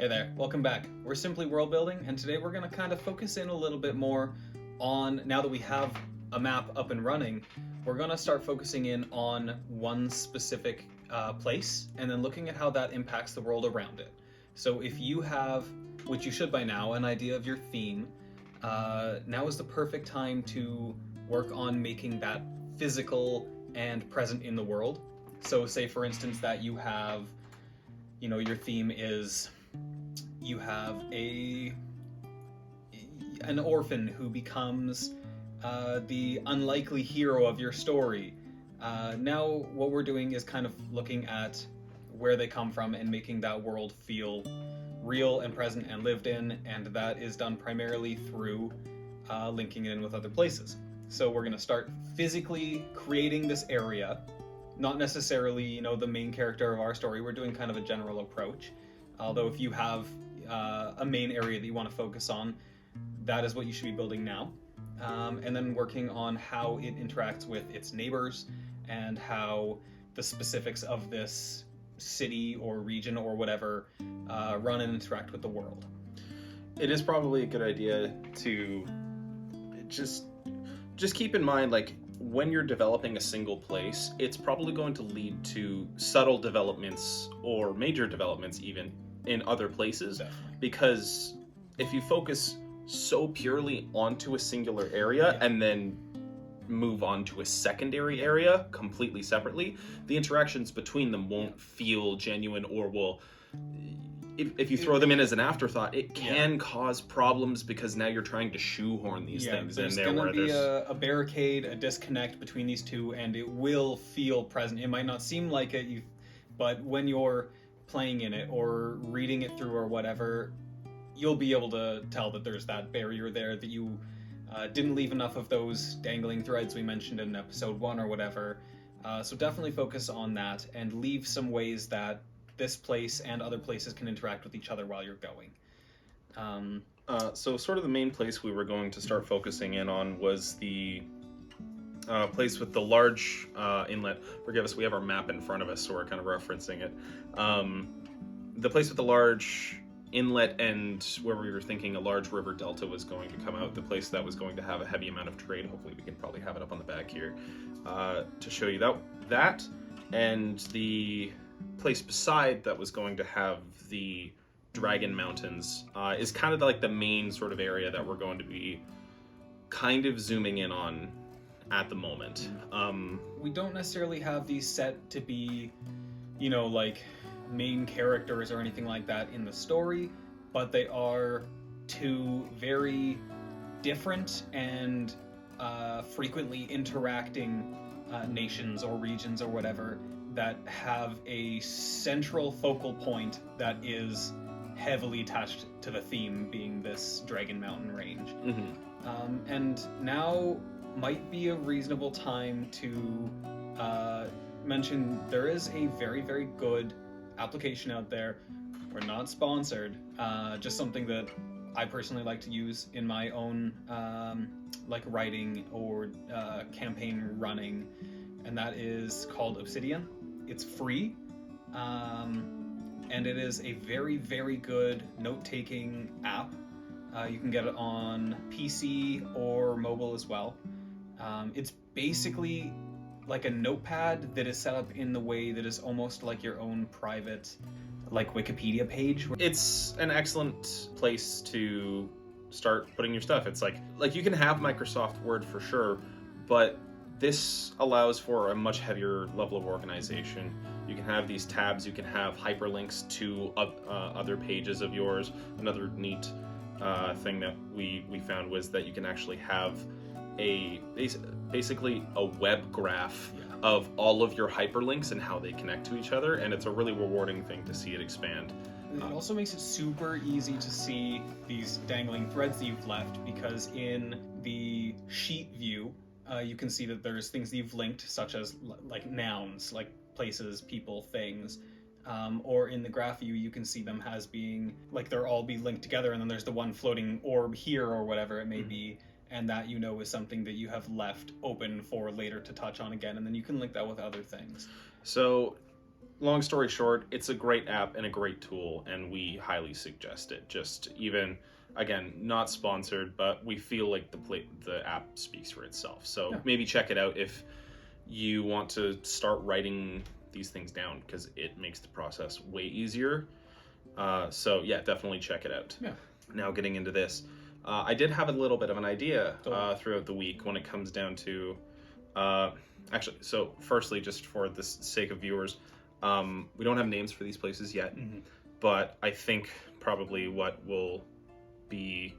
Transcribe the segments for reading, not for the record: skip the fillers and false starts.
Hey there, welcome back. We're Simply Worldbuilding, and today we're going to kind of focus in a little bit more on, now that we have a map up and running, we're going to start focusing in on one specific place, and then looking at how that impacts the world around it. So if you have, which you should by now, an idea of your theme, now is the perfect time to work on making that physical and present in the world. So say, for instance, that you have, your theme is you have an orphan who becomes the unlikely hero of your story. Now what we're doing is kind of looking at where they come from and making that world feel real and present and lived in, and that is done primarily through linking it in with other places. So we're going to start physically creating this area, not necessarily, the main character of our story. We're doing kind of a general approach. Although if you have a main area that you want to focus on, that is what you should be building now. And then working on how it interacts with its neighbors and how the specifics of this city or region or whatever run and interact with the world. It is probably a good idea to just keep in mind, like, when you're developing a single place, it's probably going to lead to subtle developments or major developments even in other places. Definitely. Because if you focus so purely onto a singular area and then move on to a secondary area completely separately, the interactions between them won't feel genuine, or will, if you throw them in as an afterthought, it can cause problems because now you're trying to shoehorn these things in there. There's going to be a barricade, a disconnect between these two, and it will feel present. It might not seem like it, but when you're playing in it or reading it through or whatever, you'll be able to tell that there's that barrier there, that you didn't leave enough of those dangling threads we mentioned in episode 1 or whatever. So definitely focus on that and leave some ways that this place and other places can interact with each other while you're going. So sort of the main place we were going to start focusing in on was the place with the large inlet. Forgive us, we have our map in front of us, so we're kind of referencing it. The place with the large inlet, and where we were thinking a large river delta was going to come out, the place that was going to have a heavy amount of trade. Hopefully we can probably have it up on the back here to show you that, and the place beside that was going to have the Dragon Mountains is kind of like the main sort of area that we're going to be kind of zooming in on at the moment. We don't necessarily have these set to be, like main characters or anything like that in the story, but they are two very different and frequently interacting nations or regions or whatever that have a central focal point that is heavily attached to the theme, being this Dragon Mountain range. And now might be a reasonable time to mention there is a very, very good application out there. We're not sponsored, just something that I personally like to use in my own like writing or campaign running, and that is called Obsidian. It's free, and it is a very, very good note-taking app. You can get it on PC or mobile as well. It's basically like a notepad that is set up in the way that is almost like your own private, like, Wikipedia page. It's an excellent place to start putting your stuff. It's like you can have Microsoft Word for sure, but this allows for a much heavier level of organization. You can have these tabs, you can have hyperlinks to other pages of yours. Another neat thing that we found was that you can actually have basically a web graph of all of your hyperlinks and how they connect to each other, and it's a really rewarding thing to see it expand. It also makes it super easy to see these dangling threads that you've left, because in the sheet view, you can see that there's things that you've linked, such as like nouns, like places, people, things. Or in the graph view, you can see them as being, like, they're all be linked together, and then there's the one floating orb here or whatever it may be, and that is something that you have left open for later to touch on again, and then you can link that with other things. So long story short, it's a great app and a great tool, and we highly suggest it. Just even, again, not sponsored, but we feel like the app speaks for itself. So maybe check it out if you want to start writing these things down, because it makes the process way easier. So yeah, definitely check it out. Yeah. Now getting into this, I did have a little bit of an idea throughout the week when it comes down to, actually, so firstly, just for the sake of viewers, we don't have names for these places yet, but I think probably what will be,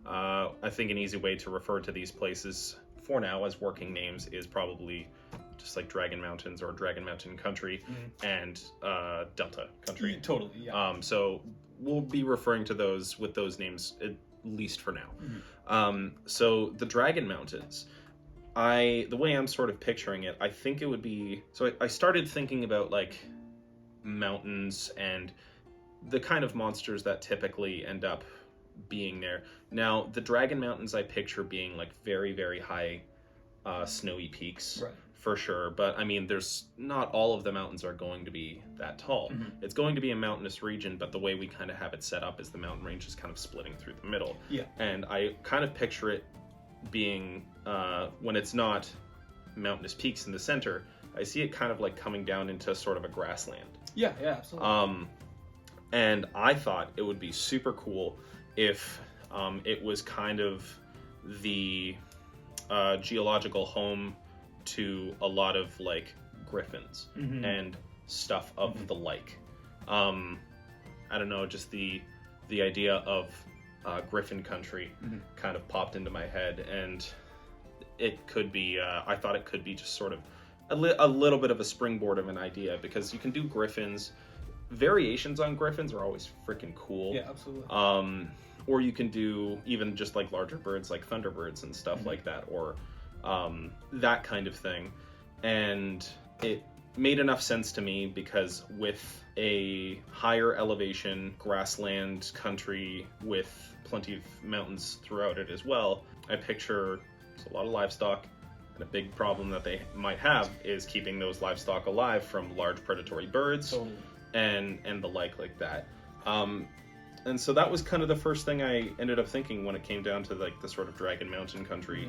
I think an easy way to refer to these places for now as working names is probably just like Dragon Mountains or Dragon Mountain Country and Delta Country. Totally, yeah. So we'll be referring to those with those names at least for now. So the Dragon Mountains, the way I'm sort of picturing it, I think it would be, so I started thinking about like mountains and the kind of monsters that typically end up being there. Now, the Dragon Mountains I picture being like very, very high snowy peaks. Right. For sure, but I mean, there's not all of the mountains are going to be that tall. It's going to be a mountainous region, but the way we kind of have it set up is the mountain range is kind of splitting through the middle. Yeah. And I kind of picture it being, when it's not mountainous peaks in the center, I see it kind of like coming down into sort of a grassland. Yeah, absolutely. And I thought it would be super cool if it was kind of the geological home to a lot of like griffins and stuff of the like. I don't know, just the idea of Griffin country kind of popped into my head, and it could be, I thought it could be just sort of a little bit of a springboard of an idea, because you can do griffins. Variations on griffins are always freaking cool. Yeah, absolutely. Or you can do even just like larger birds like thunderbirds and stuff like that, or that kind of thing. And it made enough sense to me because with a higher elevation grassland country with plenty of mountains throughout it as well, I picture a lot of livestock, and a big problem that they might have is keeping those livestock alive from large predatory birds and the like that. And so that was kind of the first thing I ended up thinking when it came down to like the sort of Dragon Mountain country,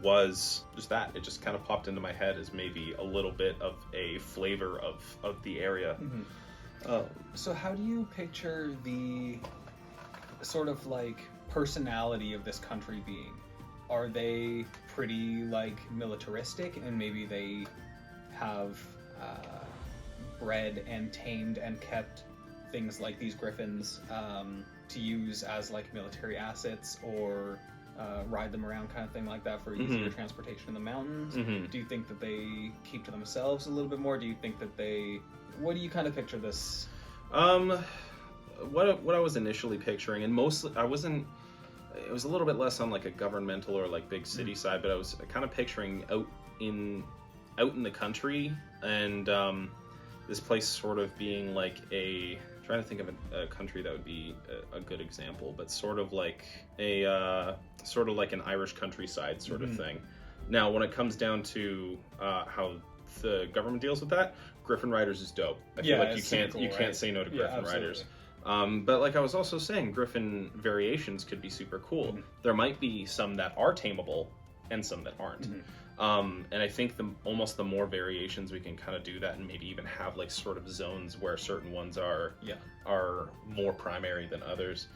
was just that. It just kind of popped into my head as maybe a little bit of a flavor of the area. So how do you picture the sort of like personality of this country being? Are they pretty like militaristic, and maybe they have bred and tamed and kept things like these griffins to use as like military assets, or ride them around kind of thing like that for easier transportation in the mountains? Do you think that they keep to themselves a little bit more? Do you think that what do you kind of picture this? What I was initially picturing, and mostly it was a little bit less on like a governmental or like big city side, but I was kind of picturing out in the country, and this place sort of being like trying to think of a country that would be a good example, but sort of like an Irish countryside sort of thing. Now, when it comes down to how the government deals with that, Griffin Riders is dope. I feel like you can't say no to Griffin Riders. But like I was also saying, Griffin variations could be super cool. There might be some that are tameable and some that aren't. And I think almost the more variations we can kind of do that, and maybe even have like sort of zones where certain ones are more primary than others,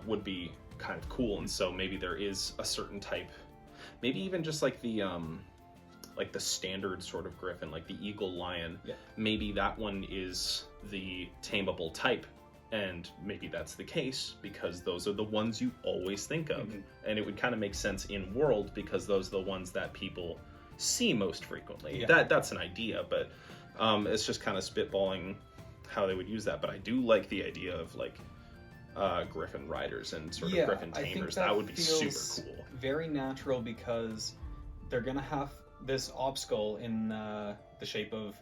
would be kind of cool. And so maybe there is a certain type, maybe even just like the standard sort of griffin, like the eagle lion. Maybe that one is the tameable type. And maybe that's the case because those are the ones you always think of. And it would kind of make sense in world because those are the ones that people see most frequently. That's an idea, but it's just kind of spitballing how they would use that. But I do like the idea of like Griffin riders and sort of Griffin tamers. That would be super cool. Very natural because they're going to have this obstacle in the shape of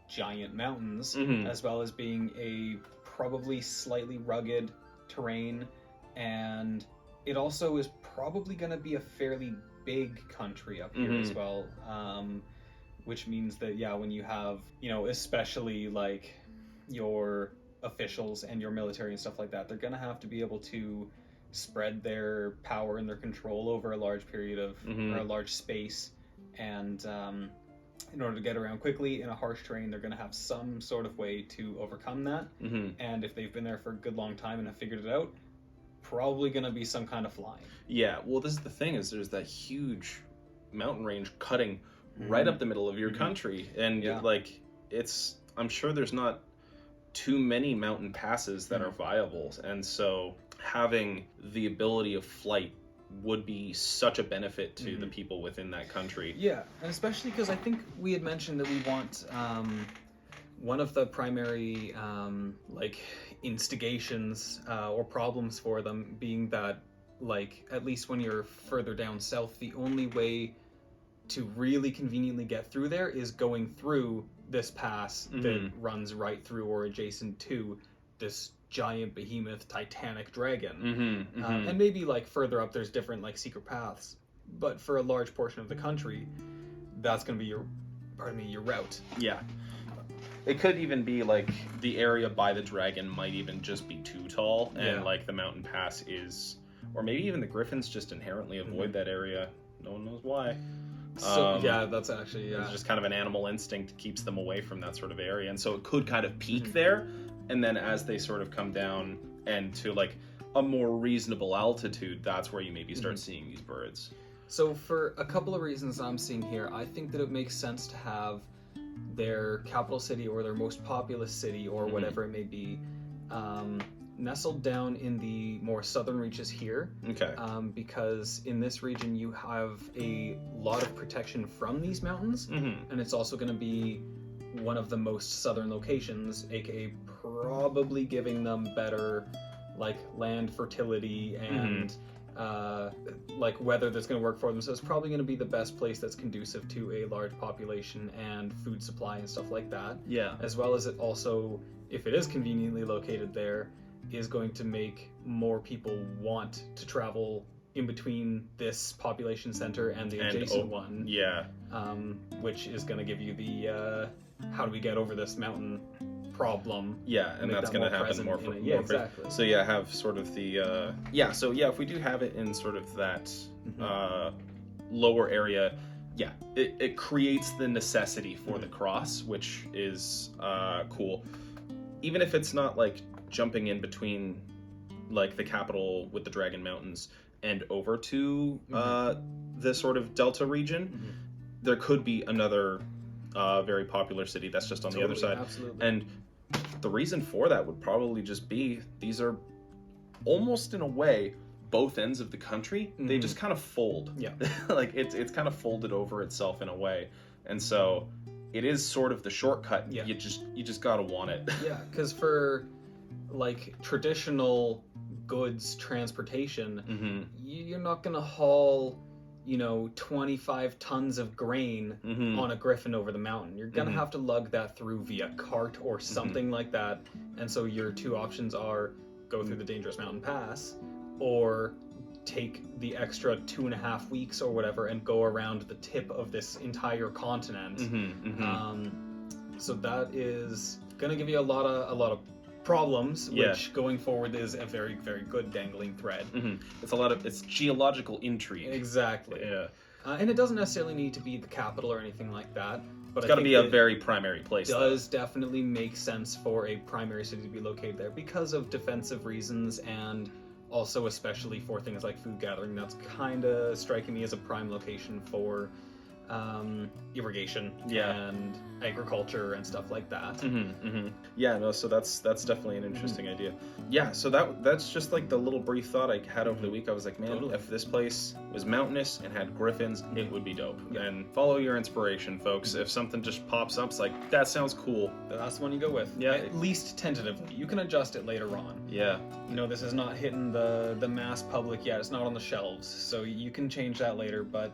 giant mountains, as well as being a probably slightly rugged terrain, and it also is probably going to be a fairly big country up here as well. which means that, yeah, when you have, especially like your officials and your military and stuff like that, they're going to have to be able to spread their power and their control over a large period of, or a large space. And in order to get around quickly in a harsh terrain, they're going to have some sort of way to overcome that. And if they've been there for a good long time and have figured it out, probably going to be some kind of flying. Yeah, well, this is the thing, is there's that huge mountain range cutting right up the middle of your country. And like, I'm sure there's not too many mountain passes that are viable. And so having the ability of flight would be such a benefit to the people within that country. Yeah, and especially because I think we had mentioned that we want one of the primary like instigations or problems for them being that, like, at least when you're further down south, the only way to really conveniently get through there is going through this pass that runs right through or adjacent to this giant behemoth titanic dragon. And maybe like further up there's different like secret paths, but for a large portion of the country, that's going to be your route. Yeah. It could even be like the area by the dragon might even just be too tall, and like the mountain pass is, or maybe even the griffins just inherently avoid that area. No one knows why. So yeah, that's actually it's just kind of an animal instinct keeps them away from that sort of area, and so it could kind of peak there, and then as they sort of come down and to like a more reasonable altitude, that's where you maybe start seeing these birds. So for a couple of reasons I'm seeing here, I think that it makes sense to have their capital city or their most populous city or whatever it may be nestled down in the more southern reaches here. Okay. Because in this region you have a lot of protection from these mountains, and it's also going to be one of the most southern locations, aka probably giving them better like land fertility and like weather that's going to work for them. So it's probably going to be the best place that's conducive to a large population and food supply and stuff like that. Yeah. As well as it also, if it is conveniently located there, is going to make more people want to travel in between this population center and the adjacent one. Yeah. Which is going to give you the how do we get over this mountain problem. Yeah, and that's going to happen more for yeah, exactly. So yeah, have sort of the so yeah, if we do have it in sort of that lower area, yeah, it creates the necessity for the cross, which is cool. Even if it's not like jumping in between like the capital with the Dragon Mountains and over to the sort of Delta region, there could be another very popular city that's just on the other side. Absolutely. And the reason for that would probably just be these are almost in a way both ends of the country. They just kind of fold. Yeah. Like it's kind of folded over itself in a way. And so it is sort of the shortcut. Yeah. You just gotta want it. Yeah, because for like traditional goods transportation, you're not gonna haul 25 tons of grain on a griffin over the mountain. You're gonna have to lug that through via cart or something like that. And so your two options are go through the dangerous mountain pass, or take the extra 2.5 weeks or whatever and go around the tip of this entire continent. So that is gonna give you a lot of problems, which going forward is a very, very good dangling thread. It's geological intrigue. Exactly. Yeah. And it doesn't necessarily need to be the capital or anything like that. But It's got to be a very primary place. It does definitely make sense for a primary city to be located there because of defensive reasons, and also especially for things like food gathering. That's kind of striking me as a prime location for irrigation and agriculture and stuff like that. Yeah, no, so that's definitely an interesting idea. Yeah, so that's just like the little brief thought I had over the week. I was like, man, if this place was mountainous and had griffins, it would be dope. And follow your inspiration, folks. If something just pops up, it's like, that sounds cool, that's the one you go with. Yeah. At least tentatively. You can adjust it later on. Yeah. This is not hitting the mass public yet. It's not on the shelves, so you can change that later, but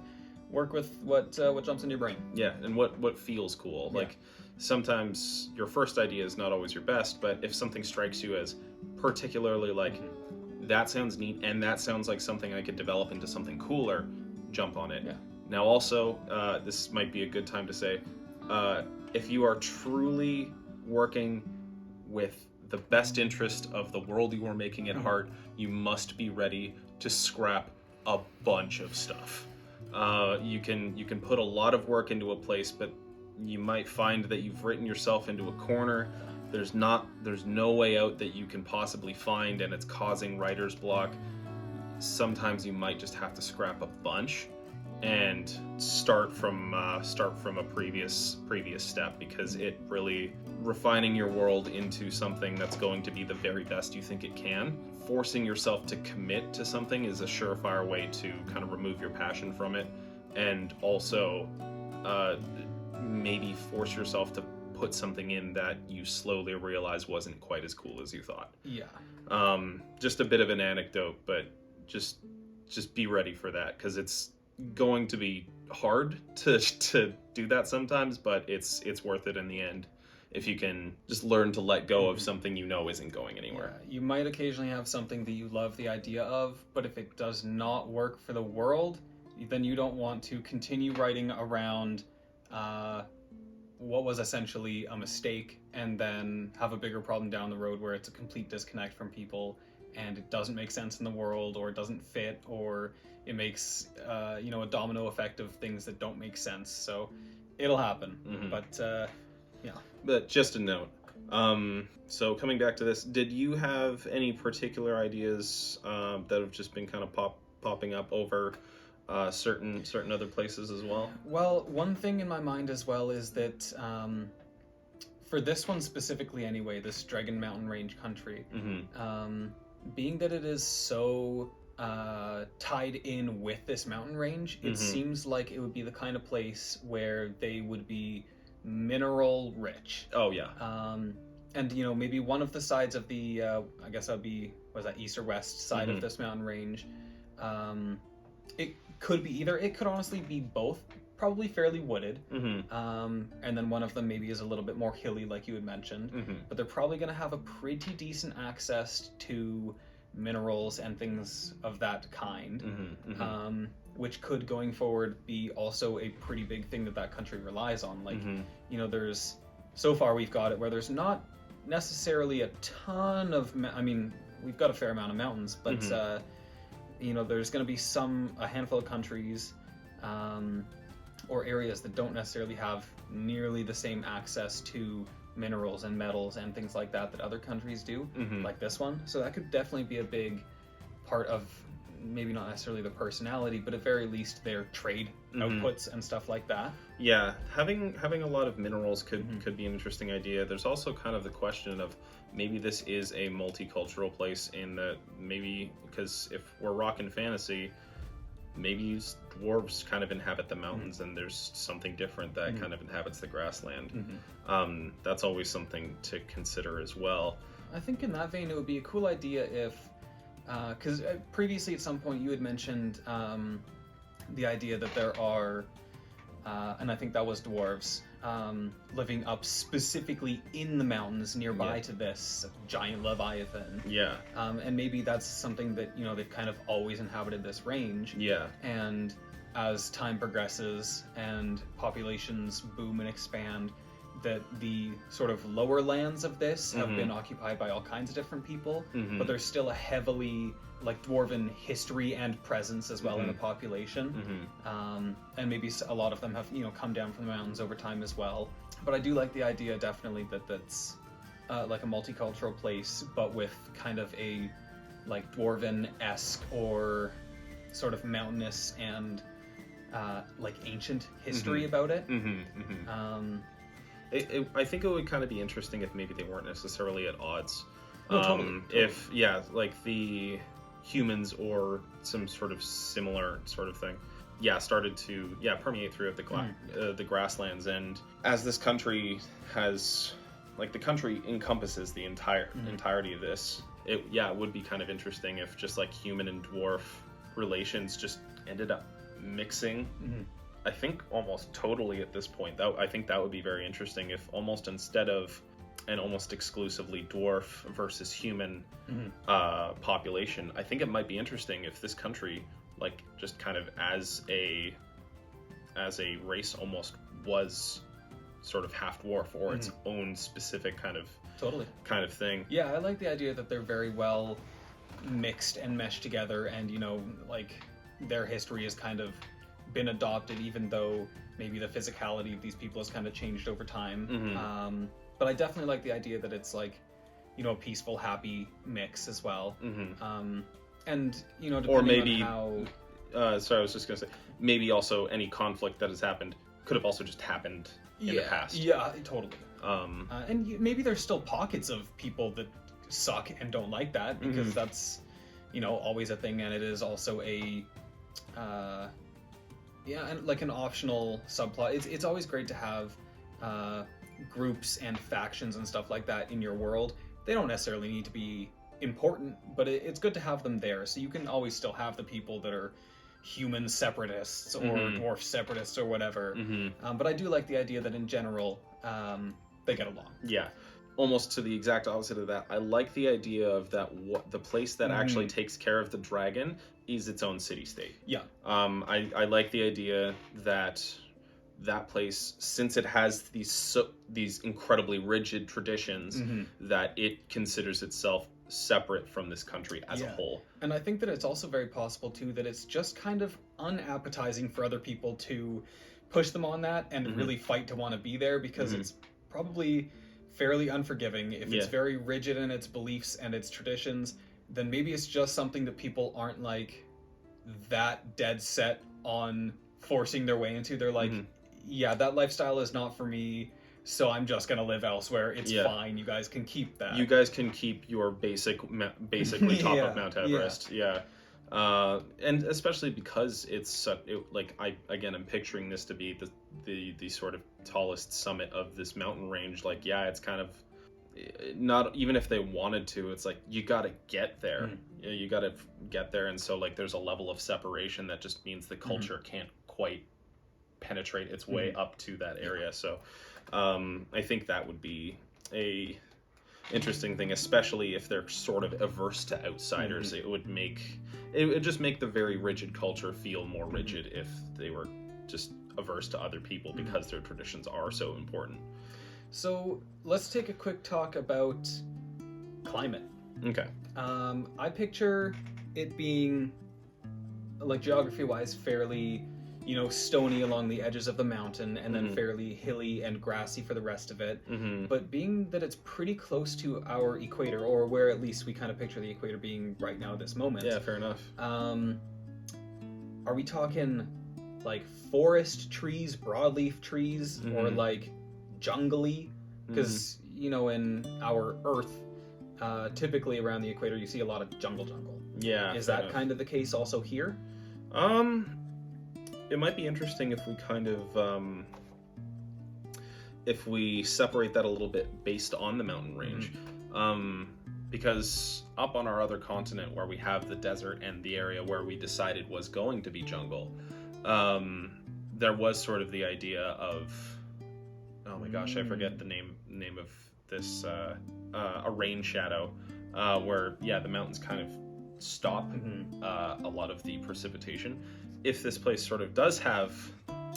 work with what jumps in your brain. Yeah, and what feels cool. Yeah. Like, sometimes your first idea is not always your best, but if something strikes you as particularly like, that sounds neat, and that sounds like something I could develop into something cooler, jump on it. Yeah. Now also, this might be a good time to say, if you are truly working with the best interest of the world you are making at heart, you must be ready to scrap a bunch of stuff. You can put a lot of work into a place, but you might find that you've written yourself into a corner. There's no way out that you can possibly find, and it's causing writer's block. Sometimes you might just have to scrap a bunch and start from a previous step, because it really refining your world into something that's going to be the very best you think it can. Forcing yourself to commit to something is a surefire way to kind of remove your passion from it, and also maybe force yourself to put something in that you slowly realize wasn't quite as cool as you thought. Yeah. Just a bit of an anecdote, but just be ready for that, because it's going to be hard to do that sometimes, but it's worth it in the end if you can just learn to let go of something you know isn't going anywhere. Yeah, you might occasionally have something that you love the idea of, but if it does not work for the world, then you don't want to continue writing around what was essentially a mistake, and then have a bigger problem down the road where it's a complete disconnect from people and it doesn't make sense in the world, or it doesn't fit, or it makes a domino effect of things that don't make sense. So it'll happen. But yeah. But just a note. So coming back to this, did you have any particular ideas that have just been kind of popping up over certain other places as well? Well, one thing in my mind as well is that for this one specifically anyway, this Dragon Mountain Range country, being that it is so tied in with this mountain range, it seems like it would be the kind of place where they would be mineral rich. Oh yeah. And maybe one of the sides of the I guess that would be, was that east or west side of this mountain range, it could be either. It could honestly be both, probably fairly wooded, and then one of them maybe is a little bit more hilly, like you had mentioned, but they're probably going to have a pretty decent access to minerals and things of that kind, which could, going forward, be also a pretty big thing that country relies on. Like, there's, so far we've got it where there's not necessarily a ton of, we've got a fair amount of mountains, but there's going to be a handful of countries or areas that don't necessarily have nearly the same access to minerals and metals and things like that other countries do, like this one. So that could definitely be a big part of, maybe not necessarily the personality, but at very least their trade outputs and stuff like that. Yeah, having a lot of minerals could be an interesting idea. There's also kind of the question of maybe this is a multicultural place, in that maybe, because if we're rocking fantasy, maybe dwarves kind of inhabit the mountains, and there's something different that kind of inhabits the grassland. That's always something to consider as well. I think in that vein it would be a cool idea if, because previously at some point you had mentioned the idea that there are, and I think that was dwarves, living up specifically in the mountains nearby to this giant leviathan. Yeah. And maybe that's something that, they've kind of always inhabited this range. Yeah. And as time progresses and populations boom and expand, that the sort of lower lands of this have been occupied by all kinds of different people, but there's still a heavily dwarven history and presence as well in the population. And maybe a lot of them have come down from the mountains over time as well. But I do like the idea definitely that's like a multicultural place, but with kind of a dwarven-esque or sort of mountainous and ancient history about it. I think it would kind of be interesting if maybe they weren't necessarily at odds. Totally. If the humans or some sort of similar sort of thing, started to permeate throughout the grasslands, and as this country has, the country encompasses the entirety of this, it would be kind of interesting if just human and dwarf relations just ended up mixing. I think almost totally at this point. I think that would be very interesting if almost instead of an almost exclusively dwarf versus human population, I think it might be interesting if this country, just kind of as a race, almost was sort of half dwarf or its own specific kind of thing. Yeah, I like the idea that they're very well mixed and meshed together, and like their history has kind of been adopted, even though maybe the physicality of these people has kind of changed over time. But I definitely like the idea that it's like a peaceful, happy mix as well. And depending or maybe on how sorry, I was just gonna say, maybe also any conflict that has happened could have also just happened in the past. Yeah, totally. And maybe there's still pockets of people that suck and don't like that, because that's always a thing, and it is also a and like an optional subplot. It's always great to have groups and factions and stuff like that in your world. They don't necessarily need to be important, but it's good to have them there, so you can always still have the people that are human separatists or dwarf separatists or whatever. But I do like the idea that in general they get along. Yeah, almost to the exact opposite of that. I like the idea of that the place that actually takes care of the dragon is its own city-state. Yeah. I like the idea that place, since it has these incredibly rigid traditions, that it considers itself separate from this country as a whole. And I think that it's also very possible too that it's just kind of unappetizing for other people to push them on that and really fight to want to be there, because it's probably fairly unforgiving. If it's very rigid in its beliefs and its traditions, then maybe it's just something that people aren't like that dead set on forcing their way into. They're like, yeah, that lifestyle is not for me, so I'm just gonna live elsewhere. It's fine. You guys can keep that. You guys can keep your basically top of Mount Everest. And especially because it's I'm picturing this to be the sort of tallest summit of this mountain range. Like, it's kind of not, even if they wanted to, it's like you gotta get there. You gotta get there, and so like there's a level of separation that just means the culture can't quite penetrate its way up to that area. So I think that would be a interesting thing, especially if they're sort of averse to outsiders. It would just make the very rigid culture feel more rigid if they were just averse to other people, because their traditions are so important. So let's take a quick talk about climate. Okay. I picture it being, like, geography-wise, fairly stony along the edges of the mountain, and then fairly hilly and grassy for the rest of it. But being that it's pretty close to our equator, or where at least we kind of picture the equator being right now at this moment. Yeah, fair enough. Are we talking like forest trees, broadleaf trees, or like jungly? Because in our Earth, typically around the equator you see a lot of jungle. Yeah. Is that kind of the case also here? It might be interesting if we kind of if we separate that a little bit based on the mountain range. Because up on our other continent, where we have the desert and the area where we decided was going to be jungle, there was sort of the idea of, oh my gosh, I forget the name of this, a rain shadow, where the mountains kind of stop a lot of the precipitation. If this place sort of does have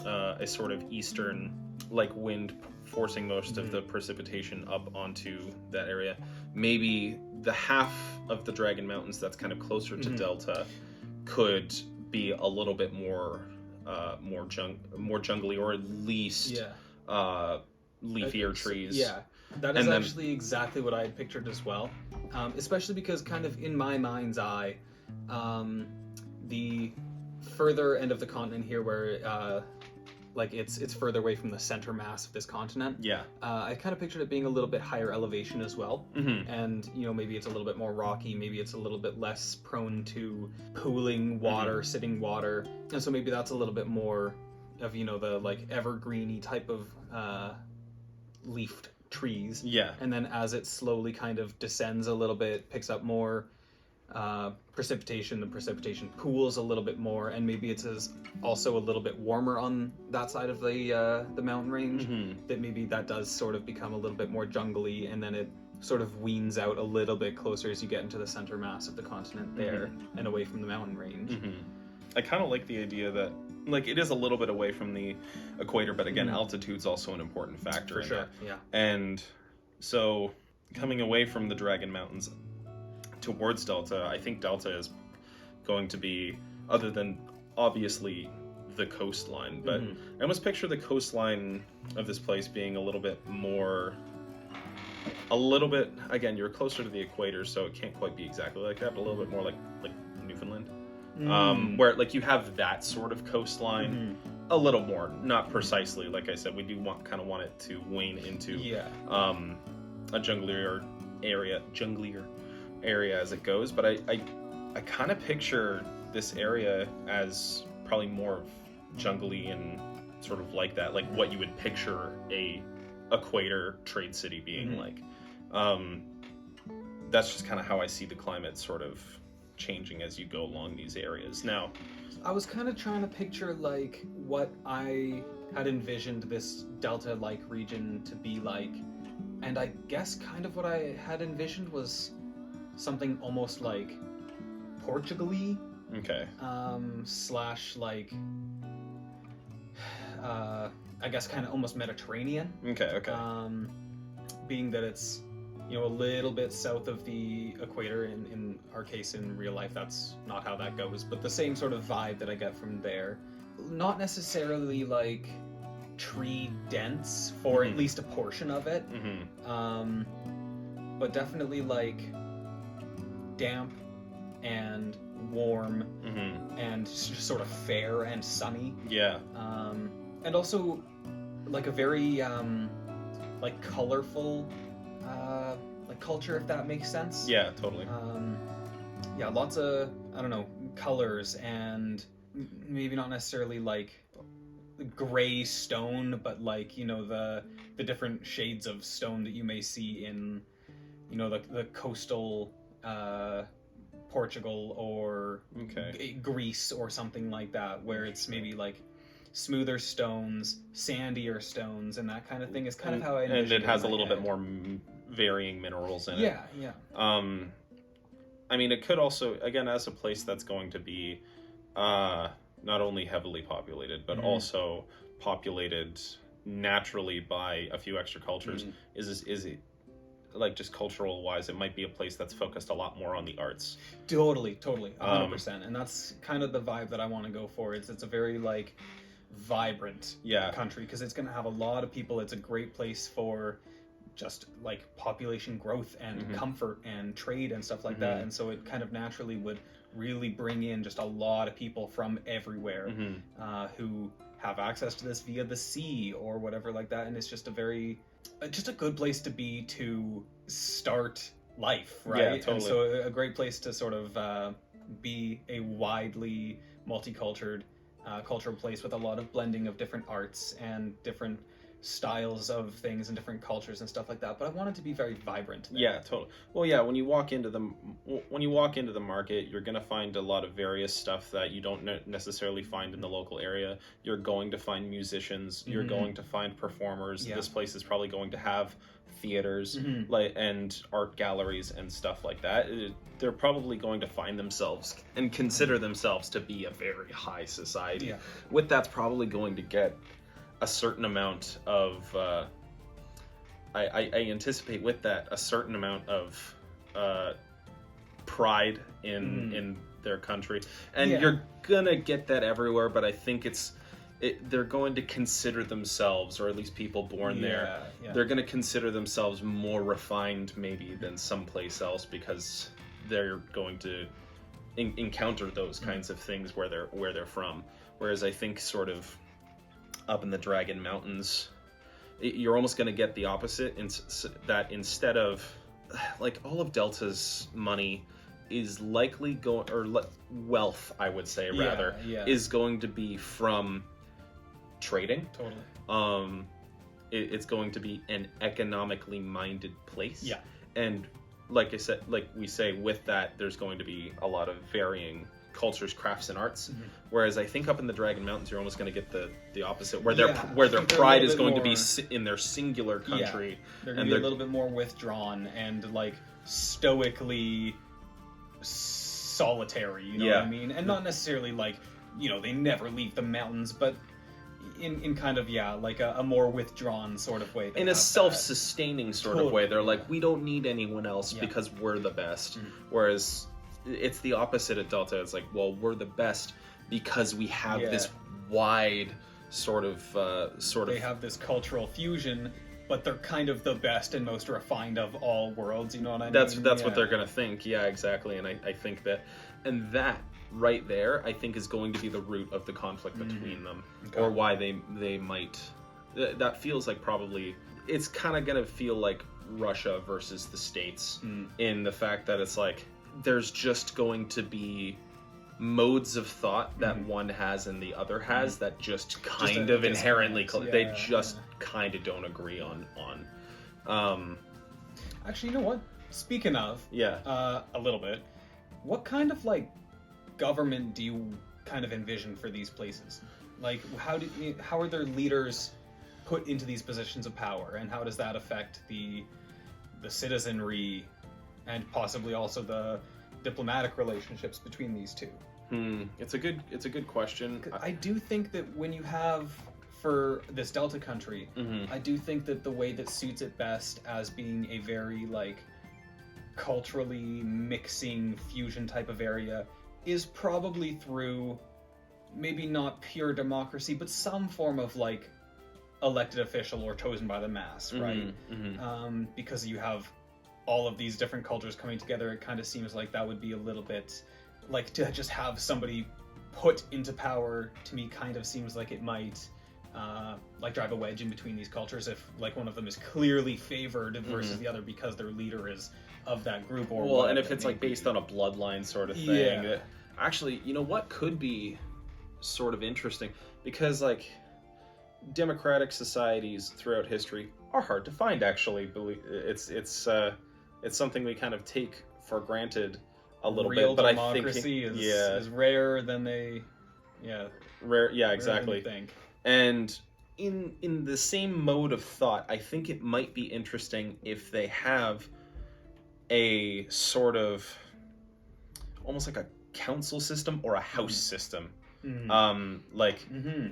a sort of eastern wind forcing most of the precipitation up onto that area, maybe the half of the Dragon Mountains that's kind of closer to Delta could be a little bit more jungly, or at least leafier trees. Yeah, that is actually exactly what I had pictured as well. Especially because kind of in my mind's eye, the further end of the continent here, where it's further away from the center mass of this continent. I kind of pictured it being a little bit higher elevation as well, and maybe it's a little bit more rocky, maybe it's a little bit less prone to pooling water, sitting water, and so maybe that's a little bit more of the evergreeny type of leafed trees. And then as it slowly kind of descends a little bit, picks up more precipitation, the precipitation pools a little bit more, and maybe it's also a little bit warmer on that side of the mountain range, that maybe that does sort of become a little bit more jungly, and then it sort of weans out a little bit closer as you get into the center mass of the continent there and away from the mountain range. I kind of like the idea that like it is a little bit away from the equator, but again, altitude's also an important factor. For in sure, that. yeah. And so coming away from the Dragon Mountains towards Delta, I think Delta is going to be, other than obviously the coastline, but I almost picture the coastline of this place being a little bit, again, you're closer to the equator, so it can't quite be exactly like that, but a little bit more like Newfoundland. Where like you have that sort of coastline, a little more, not precisely. Like I said, we do want it to wane into a junglier area as it goes. But I kind of picture this area as probably more jungly and sort of like that, like what you would picture a equator trade city being like. That's just kind of how I see the climate sort of changing as you go along these areas. Now, I was kind of trying to picture like what I had envisioned this delta-like region to be like, and I guess kind of what I had envisioned was something almost like Portugal-y. Okay. Slash like, I guess kind of almost Mediterranean. Okay. Being that it's, you know, a little bit south of the equator. In our case, in real life, that's not how that goes, but the same sort of vibe that I get from there. Not necessarily like tree dense for at least a portion of it, but definitely like damp and warm and just sort of fair and sunny. Yeah. And also like a very like colorful like culture, if that makes sense. Yeah, totally. Yeah, lots of, I don't know, colors, and maybe not necessarily like gray stone, but like, you know, the different shades of stone that you may see in, you know, the coastal Portugal or Greece or something like that, where it's maybe like smoother stones, sandier stones, and that kind of thing is kind of how I envision it. And it has a little bit more varying minerals in it. Yeah. I mean, it could also, again, as a place that's going to be not only heavily populated, but also populated naturally by a few extra cultures, is it, like, just cultural wise, it might be a place that's focused a lot more on the arts. Totally, 100%. And that's kind of the vibe that I want to go for. It's a very, like, vibrant country, because it's going to have a lot of people. It's a great place for just like population growth and comfort and trade and stuff like that, and so it kind of naturally would really bring in just a lot of people from everywhere who have access to this via the sea or whatever like that, and it's just a good place to be to start life, right? Yeah, totally. And so a great place to sort of be a widely multicultural cultural place with a lot of blending of different arts and different styles of things and different cultures and stuff like that. But I want it to be very vibrant there. Yeah, totally. Well, yeah, when you walk into the market, you're going to find a lot of various stuff that you don't necessarily find in the local area. You're going to find musicians, you're going to find performers. This place is probably going to have theaters and art galleries and stuff like that. They're probably going to find themselves and consider themselves to be a very high society. With that's probably going to get a certain amount of I anticipate with that a certain amount of pride in their country, and you're gonna get that everywhere, but I think they're going to consider themselves, or at least people born there, they're going to consider themselves more refined maybe than someplace else, because they're going to encounter those kinds of things where they're from. Whereas I think sort of up in the Dragon Mountains, you're almost going to get the opposite, that instead of, like, all of Delta's money is likely going, or wealth, I would say, rather, is going to be from trading. Totally. It's going to be an economically minded place. Yeah. And like I said, like we say, with that, there's going to be a lot of varying cultures, crafts, and arts. Whereas I think up in the Dragon Mountains, you're almost going to get the opposite, where their pride is going to be in their singular country. They're going to be a little bit more withdrawn and like stoically solitary, you know what I mean? And not necessarily like they never leave the mountains, but in kind of, like a more withdrawn sort of way. In a self-sustaining sort of way. They're like, we don't need anyone else because we're the best. Mm-hmm. Whereas it's the opposite at Delta. It's like, well, we're the best because we have this wide sort of They have this cultural fusion, but they're kind of the best and most refined of all worlds, you know what I mean? That's what they're gonna think. Yeah, exactly. And I think that, and that right there, I think, is going to be the root of the conflict between them, or why they might. That feels like probably it's kind of gonna feel like Russia versus the States in the fact that it's like there's just going to be modes of thought that one has and the other has that just kind of inherently they just kind of don't agree on. Actually, you know what? Speaking of, a little bit, what kind of like government do you kind of envision for these places? Like, how are their leaders put into these positions of power, and how does that affect the citizenry and possibly also the diplomatic relationships between these two? It's a good question. I do think that when you have, for this Delta country, I do think that the way that suits it best as being a very like culturally mixing fusion type of area is probably through maybe not pure democracy, but some form of like elected official or chosen by the mass, right? Because you have all of these different cultures coming together, it kind of seems like that would be a little bit like to just have somebody put into power. To me, kind of seems like it might like drive a wedge in between these cultures if like one of them is clearly favored versus the other because their leader is of that group, or and if it's like based on a bloodline sort of thing. Actually, you know what could be sort of interesting, because like democratic societies throughout history are hard to find. Actually, it's something we kind of take for granted a little bit, but I think is rarer than they rare exactly think. And in the same mode of thought, I think it might be interesting if they have a sort of almost like a council system or a house system.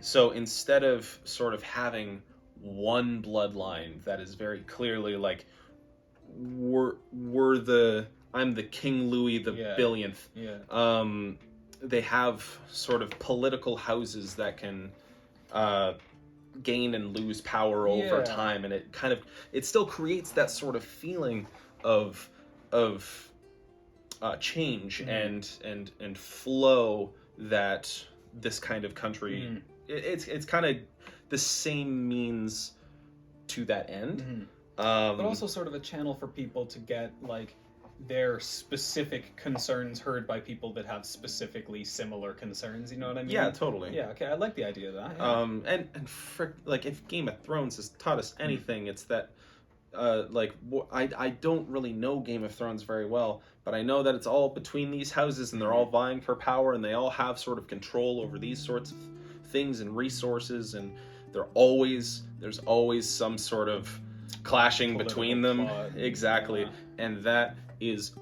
So instead of sort of having one bloodline that is very clearly like I'm the King Louis the billionth. They have sort of political houses that can gain and lose power over time, and it still creates that sort of feeling of change and flow that this kind of country it's kind of the same means to that end. But also sort of a channel for people to get like their specific concerns heard by people that have specifically similar concerns, you know what I mean? Yeah, totally. Yeah, okay, I like the idea of that. And for, like, if Game of Thrones has taught us anything, it's that I don't really know Game of Thrones very well, but I know that it's all between these houses and they're all vying for power and they all have sort of control over these sorts of things and resources, and there's always some sort of clashing between them. Exactly. And that is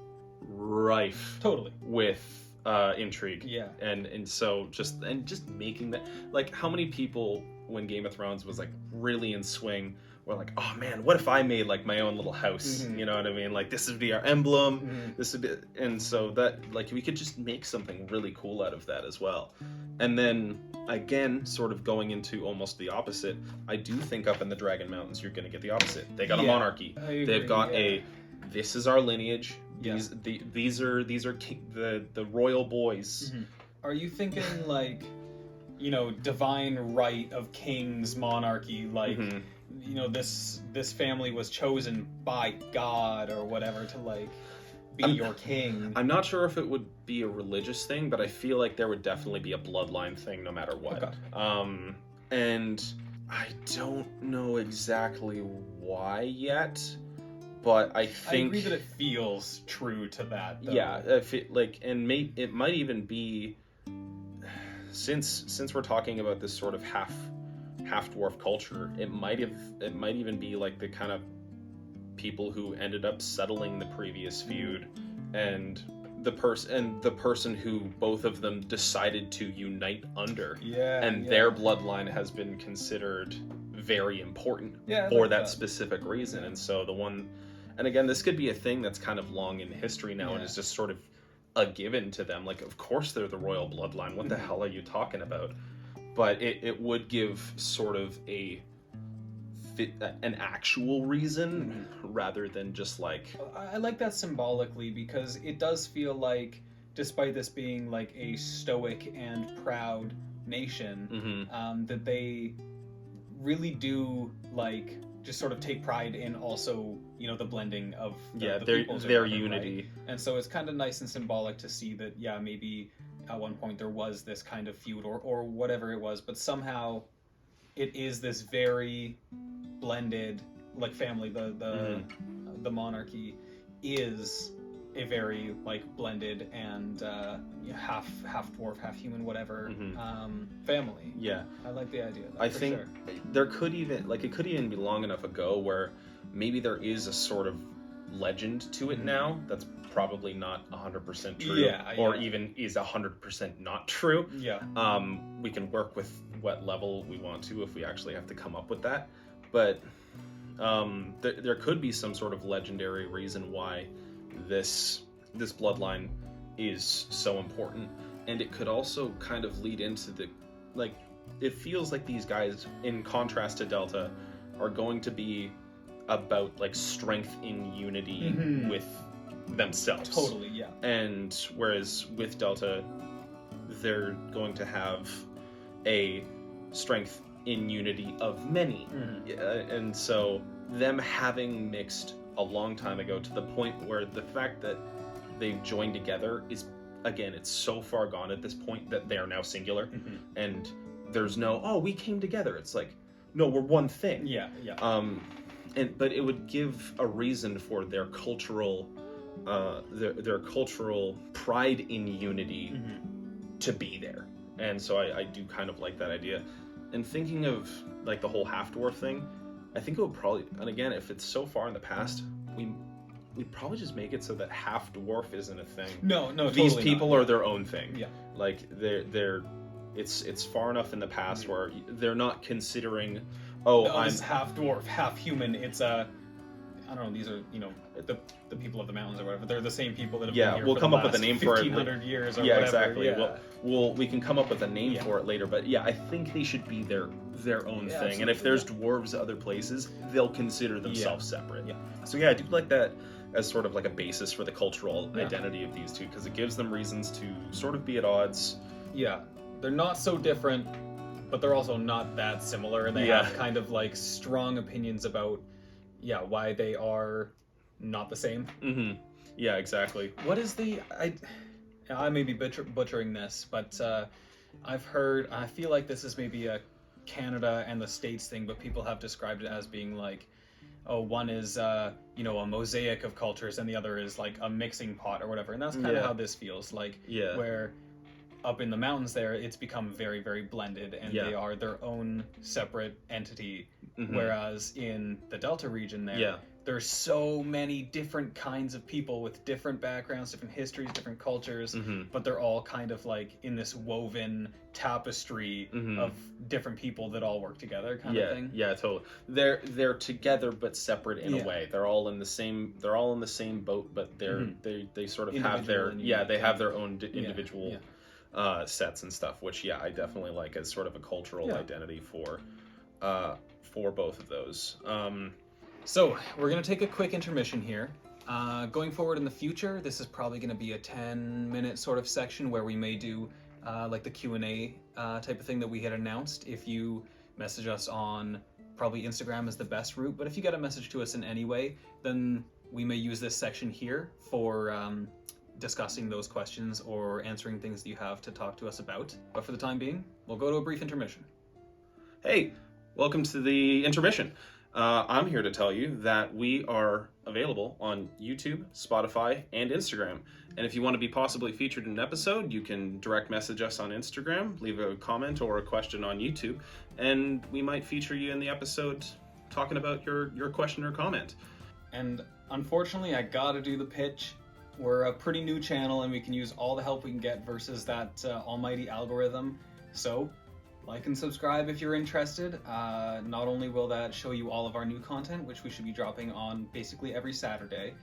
rife with intrigue. And so just making that, like, how many people when Game of Thrones was like really in swing were like, oh man, what if I made like my own little house? You know what I mean? Like, this would be our emblem. This would be, and so that, like, we could just make something really cool out of that as well. And then again, sort of going into almost the opposite, I do think up in the Dragon Mountains you're going to get the opposite. They got a monarchy. They've got this is our lineage. These are the royal boys. Are you thinking like, you know, divine right of kings, monarchy, like, you know, this family was chosen by God or whatever to like be your king? I'm not sure if it would be a religious thing, but I feel like there would definitely be a bloodline thing no matter what. Okay. And I don't know exactly why yet, but I think I agree that it feels true to that, though. Yeah, if it like, and it might even be, since we're talking about this sort of half dwarf culture, it might even be like the kind of people who ended up settling the previous feud, and the person who both of them decided to unite under. And yeah. their bloodline has been considered very important for that specific reason. And so and again, this could be a thing that's kind of long in history now and is just sort of a given to them. Like, of course they're the royal bloodline. What the hell are you talking about? But it would give sort of an actual reason rather than just like... I like that symbolically, because it does feel like, despite this being like a stoic and proud nation, that they really do like just sort of take pride in also, you know, the blending of their unity. Right? And so it's kind of nice and symbolic to see that, maybe at one point there was this kind of feud or whatever it was, but somehow it is this very blended, like, family. The monarchy is a very like blended and half dwarf, half human, whatever family. Yeah, I like the idea of that. I think there could even it could even be long enough ago where maybe there is a sort of legend to it now that's probably not 100% true, or even is 100% not true. We can work with what level we want to if we actually have to come up with that, but there could be some sort of legendary reason why this bloodline is so important. And it could also kind of lead into it feels like these guys, in contrast to Delta, are going to be about like strength in unity with themselves. Totally, yeah. And whereas with Delta, they're going to have a strength in unity of many. And so them having mixed a long time ago, to the point where the fact that they've joined together is, again, it's so far gone at this point that they are now singular. And there's no, we came together. It's like, no, we're one thing. But it would give a reason for their cultural their cultural pride in unity to be there. And so I do kind of like that idea. And thinking of like the whole half-dwarf thing, I think it would probably, and again, if it's so far in the past, we'd probably just make it so that half-dwarf isn't a thing. No, these totally people not. are their own thing. Like it's far enough in the past where they're not considering, I'm half dwarf, half human. It's I don't know, these are, the people of the mountains or whatever. They're the same people that have been here we'll for come the up with a last name for it. 1500 years or whatever. Exactly. We can come up with a name for it later, but I think they should be their own thing. Absolutely. And if there's dwarves other places, they'll consider themselves separate. So I do like that as sort of like a basis for the cultural identity of these two, because it gives them reasons to sort of be at odds. They're not so different, but they're also not that similar, and they have kind of like strong opinions about why they are not the same. Yeah, exactly. What is I may be butchering this, but I've heard, I feel like this is maybe a Canada and the States thing, but people have described it as being like, one is a mosaic of cultures and the other is like a mixing pot or whatever. And that's kind of how this feels like, where up in the mountains there, it's become very, very blended, and they are their own separate entity. Whereas in the Delta region there, there's so many different kinds of people with different backgrounds, different histories, different cultures, but they're all kind of like in this woven tapestry of different people that all work together, kind of thing. Yeah, totally. They're together but separate in a way. They're all in the same boat, but they sort of have their have their own individual sets and stuff, which I definitely like as sort of a cultural identity for both of those. So we're going to take a quick intermission here. Going forward in the future, this is probably going to be a 10-minute sort of section where we may do like the Q&A type of thing that we had announced. If you message us on, probably Instagram is the best route, but if you get a message to us in any way, then we may use this section here for discussing those questions or answering things that you have to talk to us about. But for the time being, we'll go to a brief intermission. Hey, welcome to the intermission. I'm here to tell you that we are available on YouTube, Spotify, and Instagram. And if you want to be possibly featured in an episode, you can direct message us on Instagram, leave a comment or a question on YouTube, and we might feature you in the episode talking about your question or comment. And unfortunately, I gotta do the pitch. we're a pretty new channel and we can use all the help we can get versus that almighty algorithm. So like and subscribe if you're interested. Not only will that show you all of our new content, which we should be dropping on basically every Saturday,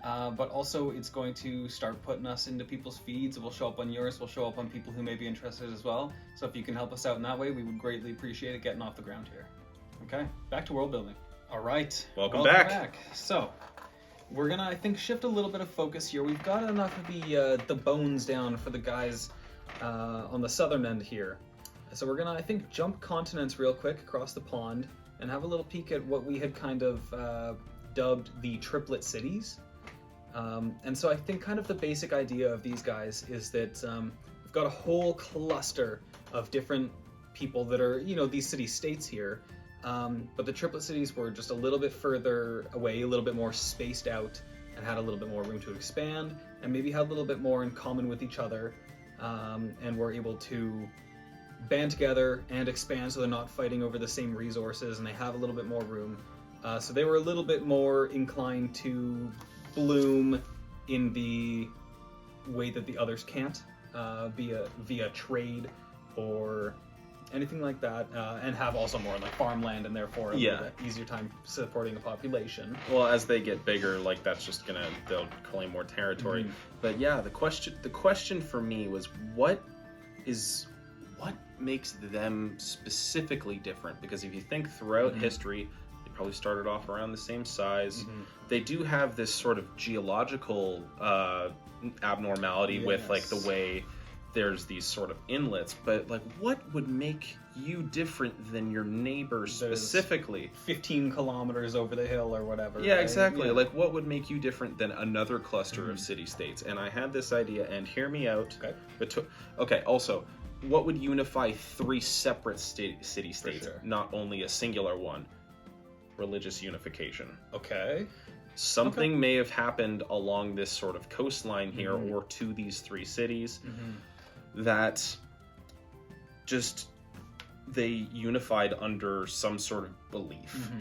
but also it's going to start putting us into people's feeds. It will show up on yours, will show up on people who may be interested as well. So if you can help us out in that way, we would greatly appreciate it getting off the ground here. Okay, back to world building. All right. Welcome back. So we're gonna, I think, shift a little bit of focus here. We've got enough of the bones down for the guys on the southern end here. So we're gonna, I think, jump continents real quick across the pond and have a little peek at what we had kind of dubbed the triplet cities. And so I think kind of the basic idea of these guys is that we've got a whole cluster of different people that are, you know, these city-states here. But the triplet cities were just a little bit further away, a little bit more spaced out, and had a little bit more room to expand, and maybe had a little bit more in common with each other, and were able to band together and expand so they're not fighting over the same resources, and they have a little bit more room. So they were a little bit more inclined to bloom in the way that the others can't, via trade or anything like that, and have also more like farmland and therefore a little bit easier time supporting a population. Well, as they get bigger, like that's just they'll claim more territory. But yeah, the question for me was what makes them specifically different? Because if you think throughout history, they probably started off around the same size. They do have this sort of geological abnormality with like the way there's these sort of inlets, but like what would make you different than your neighbor specifically? 15 kilometers over the hill or whatever. Yeah, right? exactly. Like what would make you different than another cluster of city-states? And I had this idea, and hear me out. Okay. Also, what would unify three separate city-states, not only a singular one? Religious unification. Okay. Something may have happened along this sort of coastline here or to these three cities that just they unified under some sort of belief.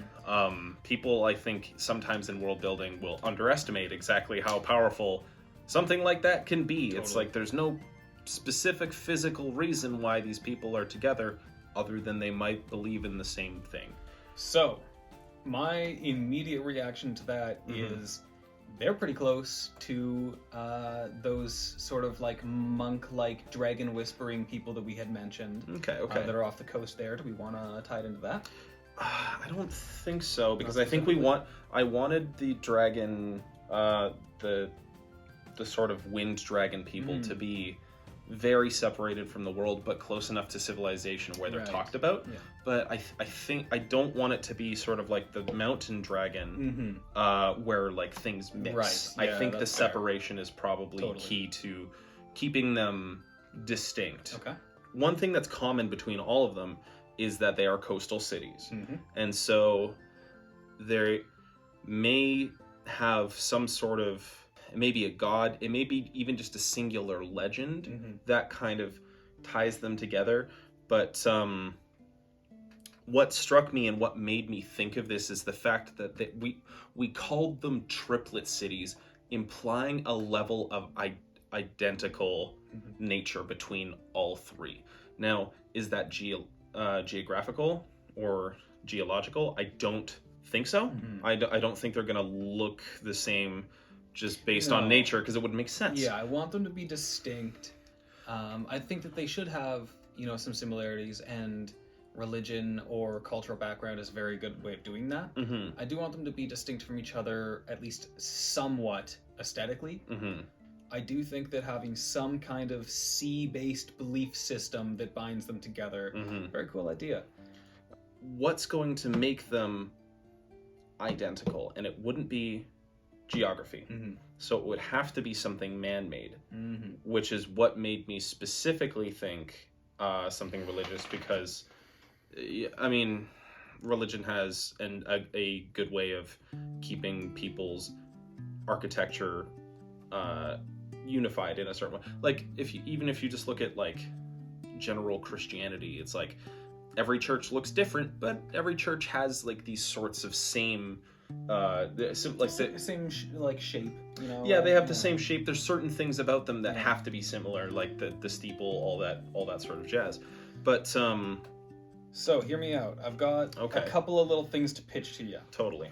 People, I think, sometimes in world building will underestimate exactly how powerful something like that can be. It's like there's no specific physical reason why these people are together other than they might believe in the same thing. So my immediate reaction to that is they're pretty close to those sort of like monk-like dragon whispering people that we had mentioned. Okay. That are off the coast there. Do we want to tie it into that? I don't think so, because I think I wanted the dragon, the sort of wind dragon people to be very separated from the world, but close enough to civilization where they're talked about. But I think I don't want it to be sort of like the mountain dragon, where like things mix. I think the separation is probably key to keeping them distinct. One thing that's common between all of them is that they are coastal cities, and so they may have some sort of, it may be a god, it may be even just a singular legend that kind of ties them together. But what struck me and what made me think of this is the fact that we called them triplet cities, implying a level of identical nature between all three. Now, is that geographical or geological? I don't think so. I don't think they're going to look the same just based on nature, because it wouldn't make sense. Yeah, I want them to be distinct. I think that they should have, some similarities, and religion or cultural background is a very good way of doing that. I do want them to be distinct from each other, at least somewhat aesthetically. I do think that having some kind of sea-based belief system that binds them together, very cool idea. What's going to make them identical? And it wouldn't be geography. So it would have to be something man-made, which is what made me specifically think something religious, because I mean, religion has a good way of keeping people's architecture unified in a certain way. Like even if you just look at like general Christianity, it's like every church looks different, but every church has like these sorts of same Same like shape, you know. Yeah, they have the same shape. There's certain things about them that have to be similar, like the steeple, all that sort of jazz. But so hear me out. I've got a couple of little things to pitch to you. Totally.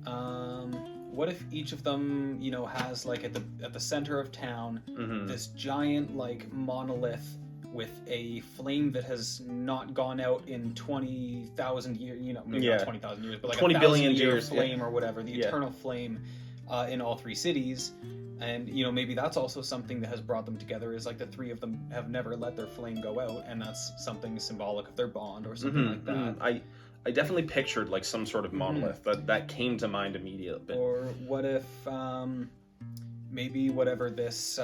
What if each of them, you know, has like at the center of town this giant like monolith with a flame that has not gone out in 20,000 years, you know, maybe not 20,000 years, but like 20 billion years flame or whatever, the eternal flame in all three cities. And, you know, maybe that's also something that has brought them together, is like the three of them have never let their flame go out, and that's something symbolic of their bond or something like that. I definitely pictured like some sort of monolith that came to mind immediately. Or what if maybe whatever this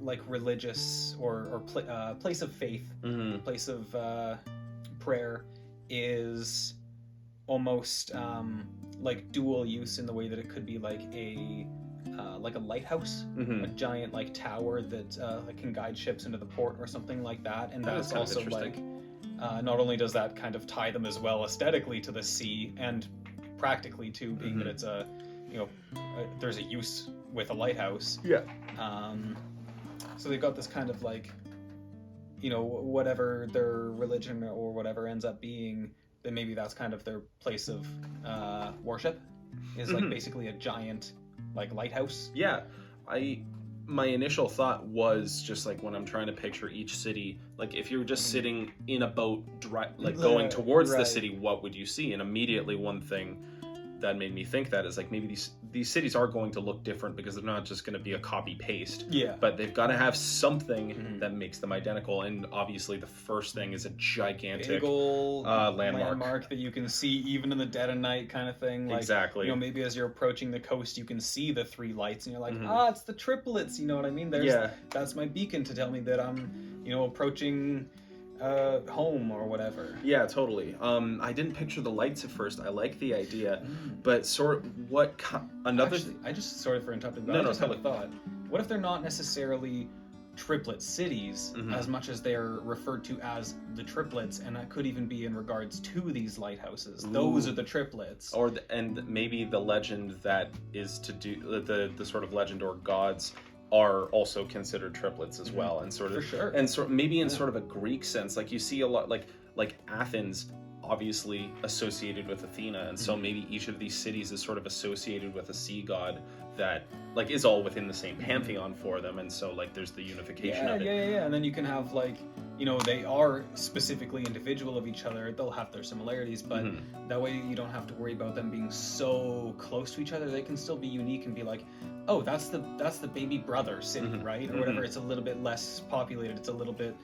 like religious or place of faith, place of prayer is almost like dual use, in the way that it could be like a lighthouse, a giant like tower that can guide ships into the port or something like that. And that's also like not only does that kind of tie them as well aesthetically to the sea, and practically too, being that it's a, you know, there's a use with a lighthouse. Yeah. So they've got this kind of like, you know, whatever their religion or whatever ends up being, then maybe that's kind of their place of worship, is like basically a giant like lighthouse. Yeah. My initial thought was just like, when I'm trying to picture each city, like if you're just sitting in a boat going towards the city, what would you see? And immediately one thing that made me think that is like, maybe these cities are going to look different, because they're not just going to be a copy paste. Yeah. But they've got to have something that makes them identical. And obviously the first thing is a gigantic big old landmark that you can see even in the dead of night, kind of thing. Like, exactly. You know, maybe as you're approaching the coast, you can see the three lights, and you're like, it's the triplets. You know what I mean? That's my beacon to tell me that I'm, you know, approaching home or whatever. Yeah, totally. I didn't picture the lights at first. I like the idea, but Actually, I just, sorry for interrupting, but I just had a thought. What if they're not necessarily triplet cities as much as they're referred to as the triplets, and that could even be in regards to these lighthouses. Those are the triplets. And maybe the legend that is to do the sort of legend or gods are also considered triplets as well, and sort of for sure, and maybe in sort of a Greek sense, like you see a lot, like Athens obviously associated with Athena, and so maybe each of these cities is sort of associated with a sea god that like is all within the same pantheon for them, and so like there's the unification of it. Yeah. And then you can have like, you know, they are specifically individual of each other. They'll have their similarities, but that way you don't have to worry about them being so close to each other. They can still be unique and be like, oh, that's the baby brother city, right? Or whatever. It's a little bit less populated. It's a little bit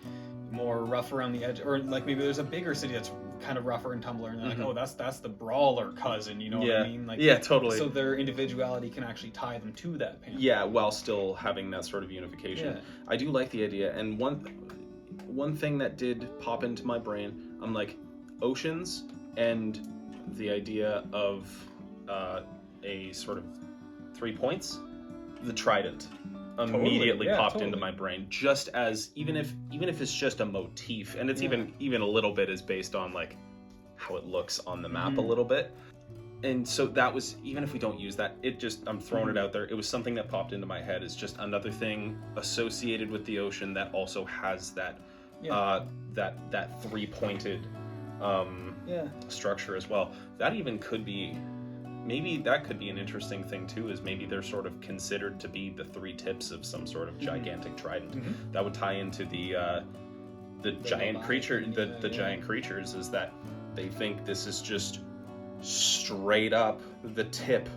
more rough around the edge, or like maybe there's a bigger city that's kind of rougher and tumbler, and they're like, oh, that's the brawler cousin, you know what I mean? Like, yeah, totally. So their individuality can actually tie them to that pantheon. Yeah, while still having that sort of unification. Yeah. I do like the idea, and one thing that did pop into my brain, I'm like, oceans and the idea of a sort of 3 points, the trident immediately popped into my brain, just as even if it's just a motif, and it's even a little bit is based on like how it looks on the map a little bit. And so that was, even if we don't use that, it just, I'm throwing it out there, it was something that popped into my head as just another thing associated with the ocean that also has that that three-pointed structure as well. That even could be, maybe that could be an interesting thing too, is maybe they're sort of considered to be the three tips of some sort of gigantic trident. That would tie into the giant creature, the giant creatures, is that they think this is just straight up the tip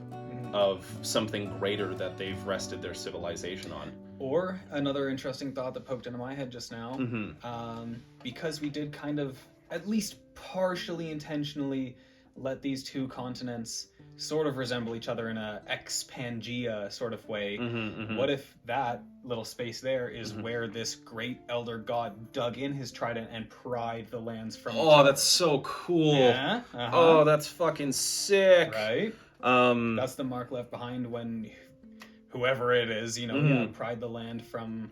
of something greater that they've rested their civilization on. Or another interesting thought that poked into my head just now, because we did kind of, at least partially intentionally, let these two continents sort of resemble each other in a ex-Pangea sort of way. What if that little space there is where this great elder god dug in his trident and pried the lands from each other? That's so cool. Yeah. Oh, that's fucking sick. Right? That's the mark left behind when whoever it is, pried the land from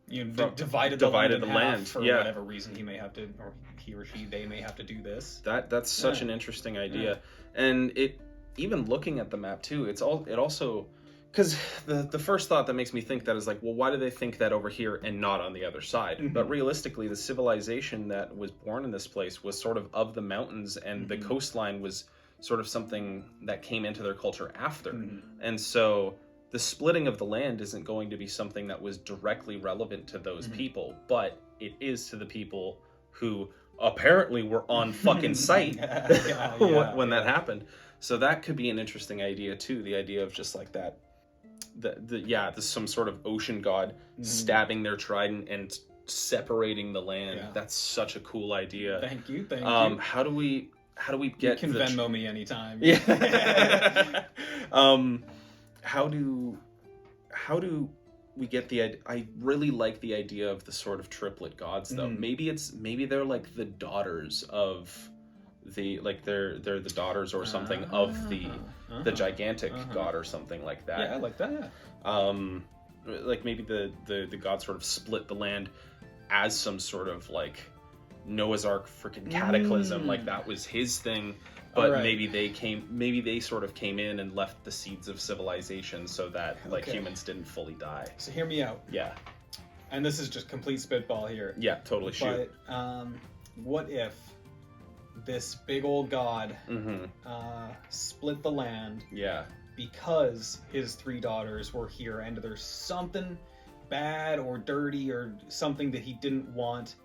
divided the land in half for whatever reason he may have to, or he or she, they may have to do this. That's such an interesting idea. And it, even looking at the map too, it also, because the first thought that makes me think that is like, well, why do they think that over here and not on the other side? But realistically, the civilization that was born in this place was sort of the mountains, and the coastline was sort of something that came into their culture after. And so the splitting of the land isn't going to be something that was directly relevant to those people, but it is to the people who apparently were on fucking site when that happened. So that could be an interesting idea too, the idea of just like that, this some sort of ocean god stabbing their trident and separating the land. That's such a cool idea. Thank you. How do we get? You can Venmo me anytime. Yeah. How do we get the? I really like the idea of the sort of triplet gods, though. Maybe they're like the daughters of the, like they're the daughters or something of the gigantic god or something like that. Yeah, I like that. Like maybe the god sort of split the land as some sort of like Noah's Ark freaking cataclysm, like that was his thing. But maybe they sort of came in and left the seeds of civilization so that like humans didn't fully die. So hear me out. Yeah. And this is just complete spitball here. Yeah, totally shoot. But what if this big old god split the land? Yeah. Because his 3 daughters were here, and there's something bad or dirty or something that he didn't want,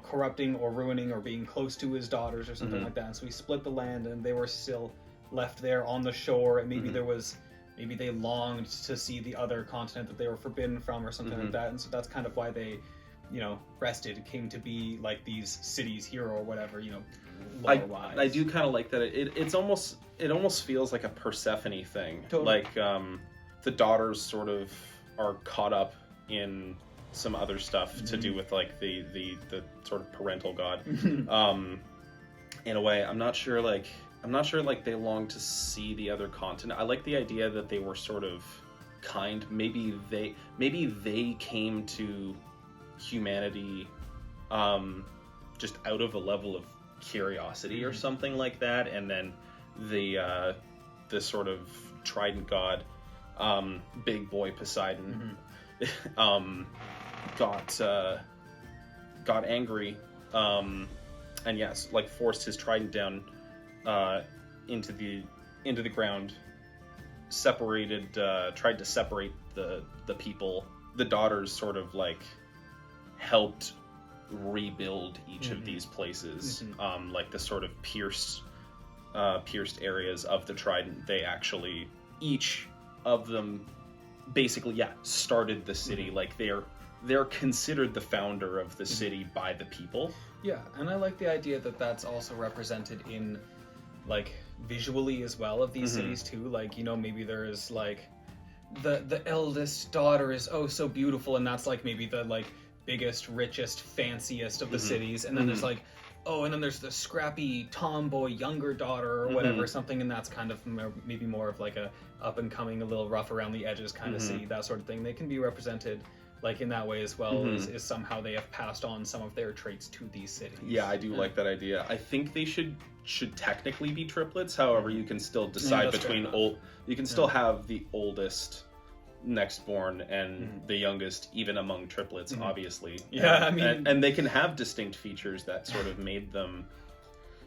corrupting or ruining or being close to his daughters or something like that. And so he split the land, and they were still left there on the shore, and maybe maybe they longed to see the other continent that they were forbidden from or something like that. And so that's kind of why they, rested, came to be like these cities here or whatever, lore-wise. I do kind of like that. It almost feels like a Persephone thing. Totally. Like the daughters sort of are caught up in some other stuff to do with like the sort of parental god. In a way, I'm not sure like they long to see the other continent. I like the idea that they were sort of kind. Maybe they came to humanity just out of a level of curiosity or something like that, and then the sort of trident god, big boy Poseidon, got angry, and yes, like forced his trident down into the ground, tried to separate the people. The daughters sort of like helped rebuild each of these places, like the sort of pierced areas of the trident. They actually, each of them basically started the city. Like they're considered the founder of the city by the people. Yeah, and I like the idea that that's also represented in like visually as well of these cities too. Like, maybe there's like the eldest daughter is oh so beautiful, and that's like maybe the like biggest, richest, fanciest of the cities, and then there's like and then there's the scrappy tomboy younger daughter or whatever, something, and that's kind of maybe more of like a up and coming, a little rough around the edges kind of city, that sort of thing. They can be represented like in that way as well, is somehow they have passed on some of their traits to these cities. Yeah, I do like that idea. I think they should technically be triplets. However, you can still decide between you can still have the oldest next born and the youngest, even among triplets, obviously. Yeah, I mean, and they can have distinct features that sort of made them.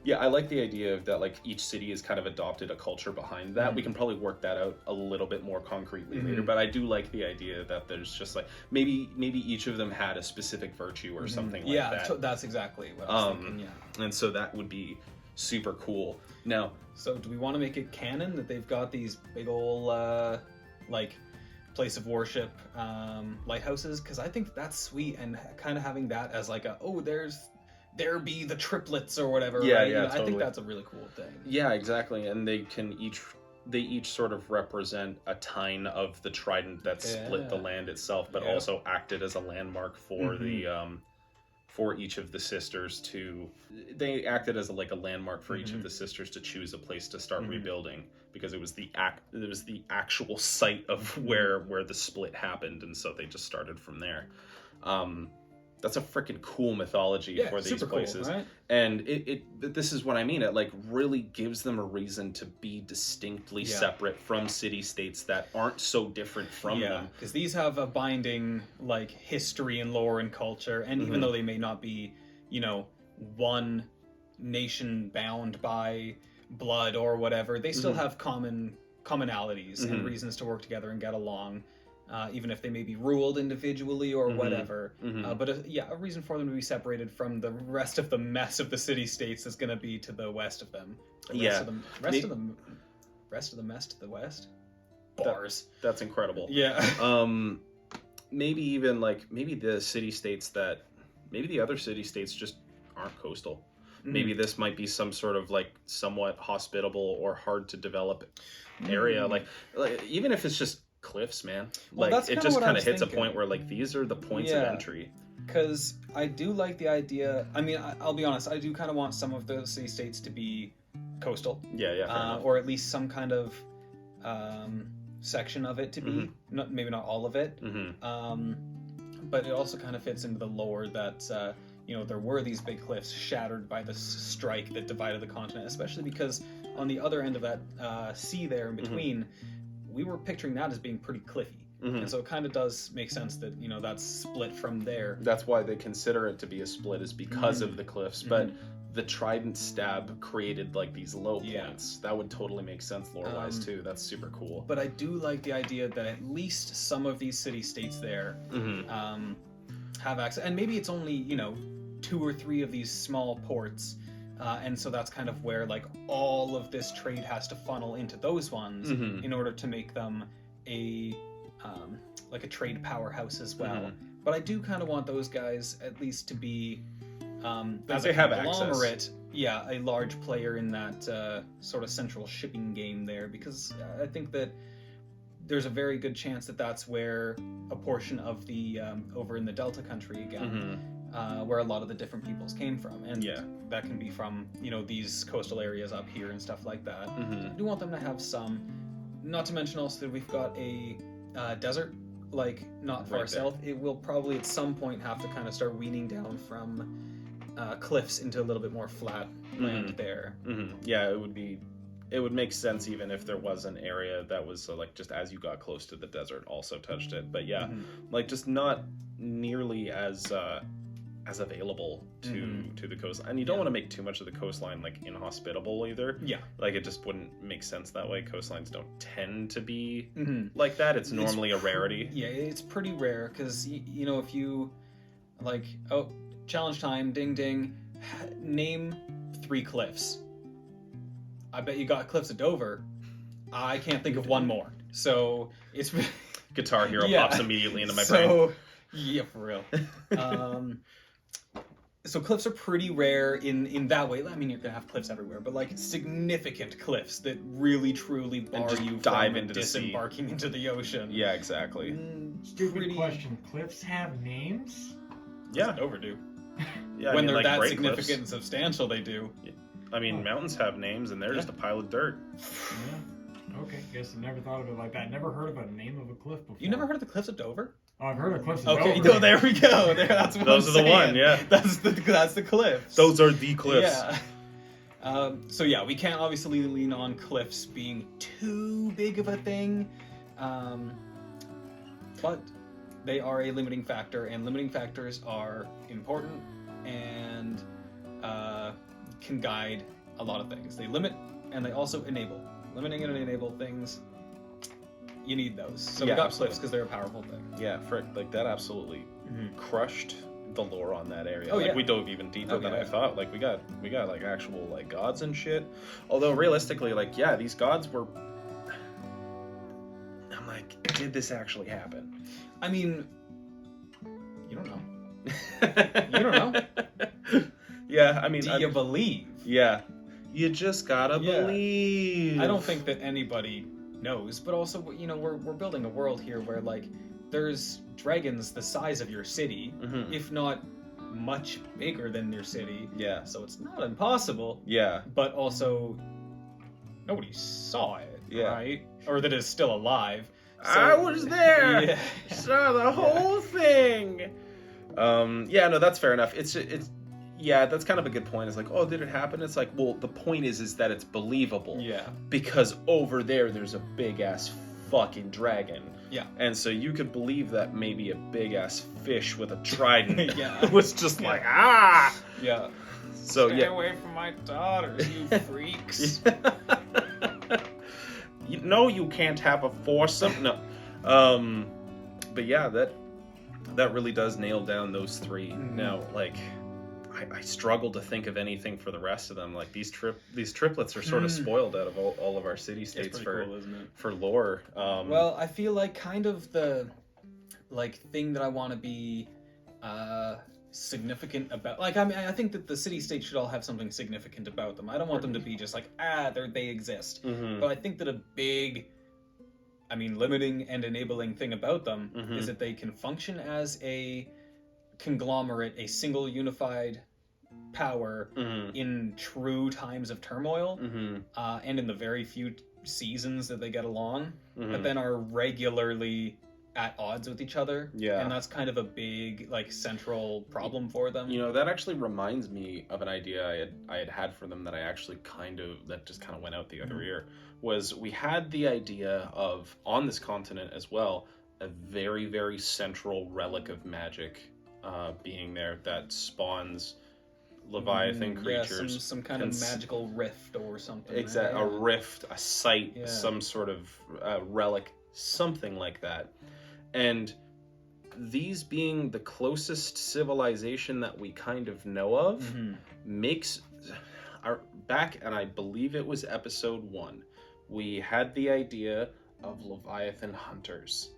Yeah, I like the idea of that, like each city has kind of adopted a culture behind that. We can probably work that out a little bit more concretely later, but I do like the idea that there's just like maybe each of them had a specific virtue or something like that. Yeah, that's exactly what I was thinking. Yeah, and so that would be super cool. Now, so do we want to make it canon that they've got these big old like place of worship lighthouses? Because I think that's sweet, and kind of having that as like there be the triplets or whatever. Yeah, right? totally. I think that's a really cool thing. Yeah, exactly. And they each sort of represent a tine of the trident that split the land itself, but also acted as a landmark for for each of the sisters to. They acted as like a landmark for each of the sisters to choose a place to start rebuilding, because it was the actual site of where the split happened, and so they just started from there. That's a freaking cool mythology for these places. Cool, right? And this is what I mean. It like really gives them a reason to be distinctly separate from city-states that aren't so different from them. Because these have a binding like history and lore and culture, and even though they may not be, you know, one nation bound by blood or whatever, they still have commonalities and reasons to work together and get along. Even if they may be ruled individually or whatever. But a reason for them to be separated from the rest of the mess of the city-states is going to be to the west of them. Rest of the mess to the west? Bars. That's incredible. Yeah. Maybe even like, maybe the other city-states just aren't coastal. Maybe this might be some sort of like somewhat hospitable or hard to develop area. Like even if it's just cliffs, man. Like it just kind of hits a point where like these are the points of entry. Because I do like the idea. I mean, I'll be honest. I do kind of want some of the city-states to be coastal. Yeah. Or at least some kind of section of it to be. Maybe not all of it. But it also kind of fits into the lore that you know, there were these big cliffs shattered by the strike that divided the continent. Especially because on the other end of that sea there in between. We were picturing that as being pretty cliffy. And so it kind of does make sense that, you know, that's split from there. That's why they consider it to be a split, is because of the cliffs. But the trident stab created like these low points. That would totally make sense lore-wise too. That's super cool. But I do like the idea that at least some of these city-states there have access. And maybe it's only, you know, 2 or 3 of these small ports. And so that's kind of where like all of this trade has to funnel into those ones in order to make them a like a trade powerhouse as well. But I do kind of want those guys at least to be as they a have conglomerate, access. A large player in that sort of central shipping game there, because I think that there's a very good chance that that's where a portion of the over in the Delta country again. Where a lot of the different peoples came from, and that can be from, you know, these coastal areas up here and stuff like that. So I do want them to have some, not to mention also that we've got a desert like not far south. It will probably at some point have to kind of start weaning down from cliffs into a little bit more flat land there. Yeah, it would make sense even if there was an area that was like just as you got close to the desert also touched it, but like just not nearly as available to the coast. And you don't want to make too much of the coastline like inhospitable either. Like it just wouldn't make sense that way. Coastlines don't tend to be like that. It's normally a rarity. It's pretty rare, because you know, if you like, oh, challenge time, ding ding, name 3 cliffs. I bet you got Cliffs of Dover. I can't think of one more. So it's Guitar Hero pops immediately into my brain. Yeah, for real. So cliffs are pretty rare in that way. I mean, you're gonna have cliffs everywhere, but like significant cliffs that really truly bar you dive from into the sea, disembarking into the ocean. Yeah, exactly. Stupid question. Cliffs have names? Yeah, overdue. Yeah, when they're like that great significant cliffs. and substantial, they do. I mean, mountains have names, and they're just a pile of dirt. Yeah. Okay, guess I never thought of it like that. Never heard of a name of a cliff before. You never heard of the Cliffs of Dover? Oh, I've heard of Cliffs of Dover. Okay, no, there we go. That's what Those I'm are the saying. one, yeah. That's the cliffs. Those are the cliffs. Yeah. So yeah, we can't obviously lean on cliffs being too big of a thing, but they are a limiting factor, and limiting factors are important and can guide a lot of things. They limit and they also enable. Limiting and enable things, you need those. So we got cliffs because they're a powerful thing. Yeah, like that absolutely crushed the lore on that area. Oh, like yeah. we dove even deeper than I thought. Like we got like actual like gods and shit. Although realistically, like these gods were. I'm like, did this actually happen? I mean, you don't know. You don't know. Yeah, I mean, do you believe? Yeah, you just gotta believe. I don't think that anybody knows, but also, you know, we're building a world here where like there's dragons the size of your city, if not much bigger than their city. Yeah. So it's not impossible, Yeah. but also nobody saw it, Yeah. right? Or that it's still alive. I was there. Yeah. Saw the whole thing. Yeah, no, that's fair enough. It's yeah, that's kind of a good point. It's like, oh, did it happen? It's like, well, the point is that it's believable. Yeah. Because over there's a big ass fucking dragon. Yeah. And so you could believe that maybe a big ass fish with a trident Yeah. was just like, ah. Yeah. So Stay yeah. away from my daughters, you freaks. You know you can't have a foursome. No. But yeah, that really does nail down those three. Now, like, I struggle to think of anything for the rest of them. Like these triplets are sort of spoiled out of all of our city states for cool, isn't it? for lore. Well, I feel like kind of the thing that I want to be significant about. Like, I mean, I think that the city states should all have something significant about them. I don't want them to be just like they exist. Mm-hmm. But I think that a big, limiting and enabling thing about them is that they can function as a conglomerate, a single unified power in true times of turmoil, and in the very few seasons that they get along, but then are regularly at odds with each other. Yeah. And that's kind of a big, central problem for them. You know, that actually reminds me of an idea I had for them that I actually just kind of went out the other ear. Was we had the idea of, on this continent as well, a very, very central relic of magic being there that spawns Leviathan creatures. Yeah, some kind of magical rift or something. Exactly, right? a rift, a site, Yeah. some sort of relic, something like that. And these being the closest civilization that we kind of know of, makes back, and I believe it was episode 1, we had the idea of Leviathan hunters.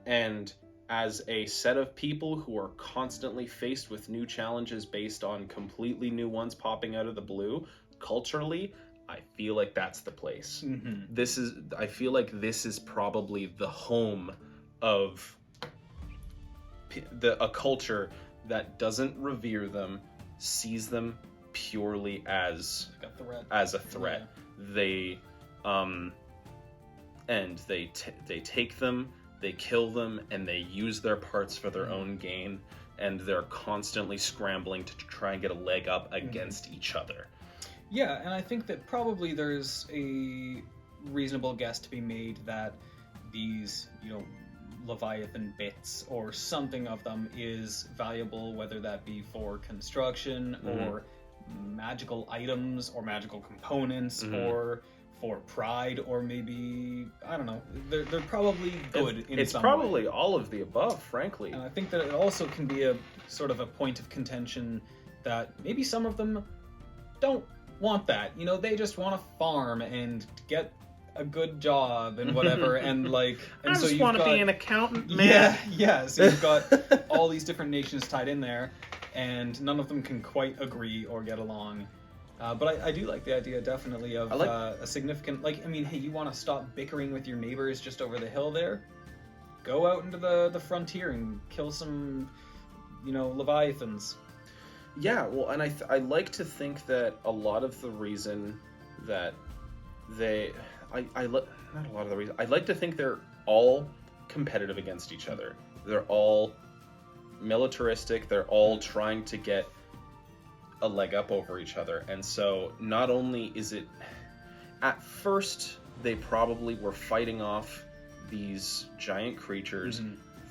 And as a set of people who are constantly faced with new challenges based on completely new ones popping out of the blue, culturally, I feel like that's the place. I feel like this is probably the home of a culture that doesn't revere them, sees them purely as a threat. Yeah. They take them, they kill them, and they use their parts for their own gain, and they're constantly scrambling to try and get a leg up against each other. Yeah, and I think that probably there's a reasonable guess to be made that these, Leviathan bits or something of them is valuable, whether that be for construction or magical items or magical components or for pride, or maybe, I don't know, they're probably good in it's some probably way. all of the above, frankly. And I think that it also can be a sort of a point of contention that maybe some of them don't want that. They just want to farm and get a good job and whatever, and I just want to be an accountant, man. Yeah. So you've got all these different nations tied in there, and none of them can quite agree or get along. But I do like the idea, definitely, of a significant, hey, you want to stop bickering with your neighbors just over the hill there? Go out into the frontier and kill some, Leviathans. Yeah, well, and I like to think that a lot of the reason that not a lot of the reason, I'd like to think they're all competitive against each other. They're all militaristic, they're all trying to get a leg up over each other. And so not only is it, at first they probably were fighting off these giant creatures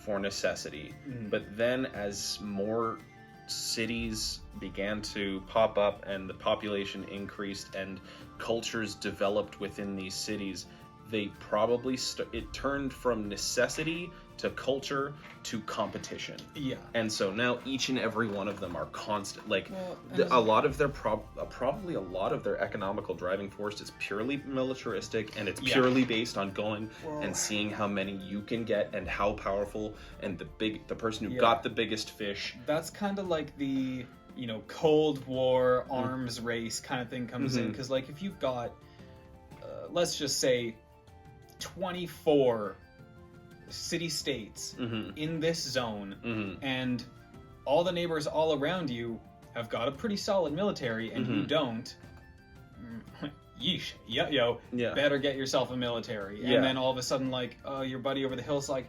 for necessity, but then as more cities began to pop up and the population increased and cultures developed within these cities, they probably it turned from necessity to culture to competition. Yeah. And so now each and every one of them are constant. Well, a lot of their probably a lot of their economical driving force is purely militaristic, and it's purely based on going and seeing how many you can get and how powerful, and the person who got the biggest fish. That's kind of like the Cold War arms race kind of thing comes in, because if you've got let's just say 24 city-states in this zone, and all the neighbors all around you have got a pretty solid military, and you don't, yeesh, yo, better get yourself a military. And then all of a sudden, like, your buddy over the hill's like,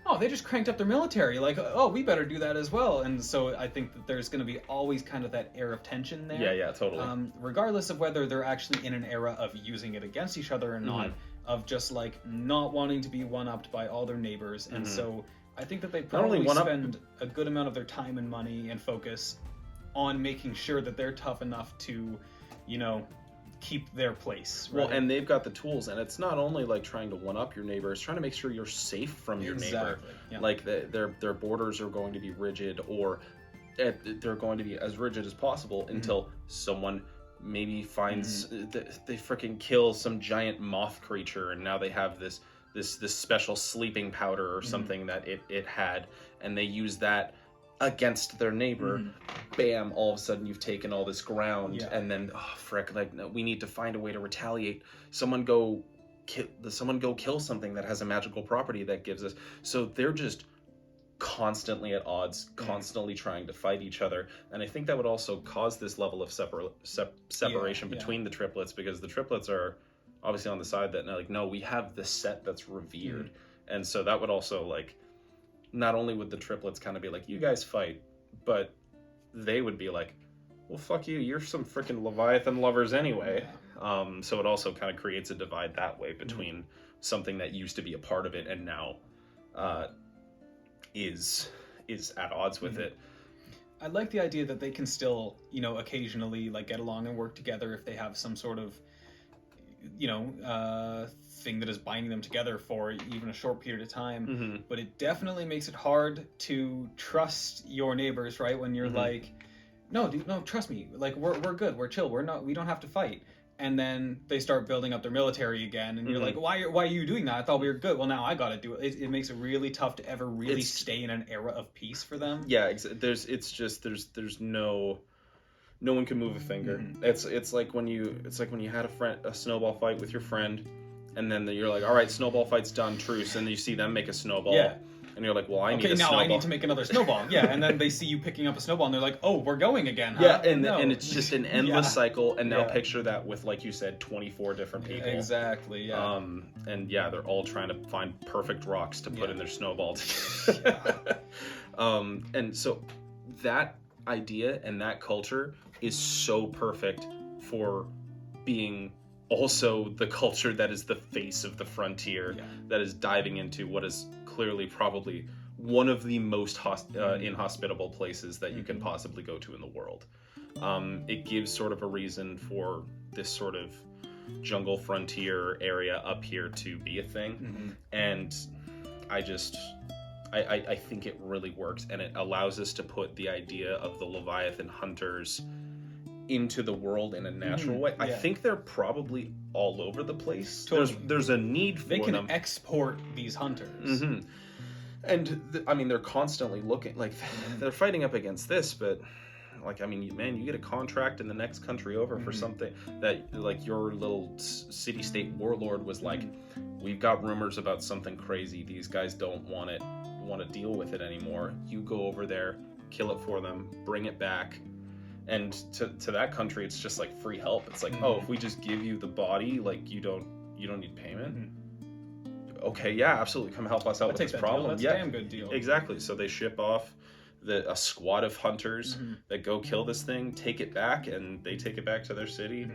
oh, they just cranked up their military. Like, oh, we better do that as well. And so I think that there's going to be always kind of that air of tension there. Yeah, totally. Regardless of whether they're actually in an era of using it against each other or not, of just, like, not wanting to be one-upped by all their neighbors. And so I think that they probably spend a good amount of their time and money and focus on making sure that they're tough enough to, you know, keep their place. Right? Well, and they've got the tools, and it's not only like trying to one up your neighbor, it's trying to make sure you're safe from your neighbor. Yeah. Like their borders are going to be rigid, or they're going to be as rigid as possible until someone maybe finds they freaking kill some giant moth creature, and now they have this special sleeping powder or something that it had, and they use that against their neighbor. Bam, all of a sudden you've taken all this ground. And then, oh frick, like, no, we need to find a way to retaliate. Someone go kill something that has a magical property that gives us. So they're just constantly at odds, constantly trying to fight each other. And I think that would also cause this level of separation between the triplets, because the triplets are obviously on the side that, like, no, we have the set that's revered. And so that would also, like, not only would the triplets kind of be like, you guys fight, but they would be like, well, fuck you, you're some freaking Leviathan lovers anyway. So it also kind of creates a divide that way between something that used to be a part of it and now is at odds with it. I like the idea that they can still, you know, occasionally, like, get along and work together if they have some sort of, you know, thing that is binding them together for even a short period of time. But it definitely makes it hard to trust your neighbors, right? When you're like, no, dude, no, trust me, like, we're good, we're chill, we don't have to fight. And then they start building up their military again, and you're like, why are you doing that? I thought we were good. Well, now I gotta do it. It makes it really tough to ever really stay in an era of peace for them. Yeah, there's no one can move a finger. It's like when you had a snowball fight with your friend, and then you're like, all right, snowball fight's done, truce, and you see them make a snowball. Yeah. And you're like, well, I need a snowball. Okay, now I need to make another snowball. Yeah, and then they see you picking up a snowball, and they're like, oh, we're going again, huh? Yeah, and it's just an endless cycle, and now picture that with, like you said, 24 different people. Exactly, yeah. And they're all trying to find perfect rocks to put in their snowball. And so that idea and that culture is so perfect for being also the culture that is the face of the frontier, that is diving into what is clearly probably one of the most inhospitable places that you can possibly go to in the world. It gives sort of a reason for this sort of jungle frontier area up here to be a thing. And I think it really works, and it allows us to put the idea of the Leviathan hunters into the world in a natural way. I think they're probably all over the place. Totally. There's a need for them. They can export these hunters. And I mean, they're constantly looking, like, they're fighting up against this, but, like, I mean, man, you get a contract in the next country over for something that, like, your little city-state warlord was like, we've got rumors about something crazy. These guys don't want to deal with it anymore. You go over there, kill it for them, bring it back. And to that country, it's just like free help. It's like, oh, if we just give you the body, like, you don't need payment. Okay, yeah, absolutely, come help us out with this problem. That's a damn good deal. Exactly. So they ship off a squad of hunters that go kill this thing, take it back, and they take it back to their city.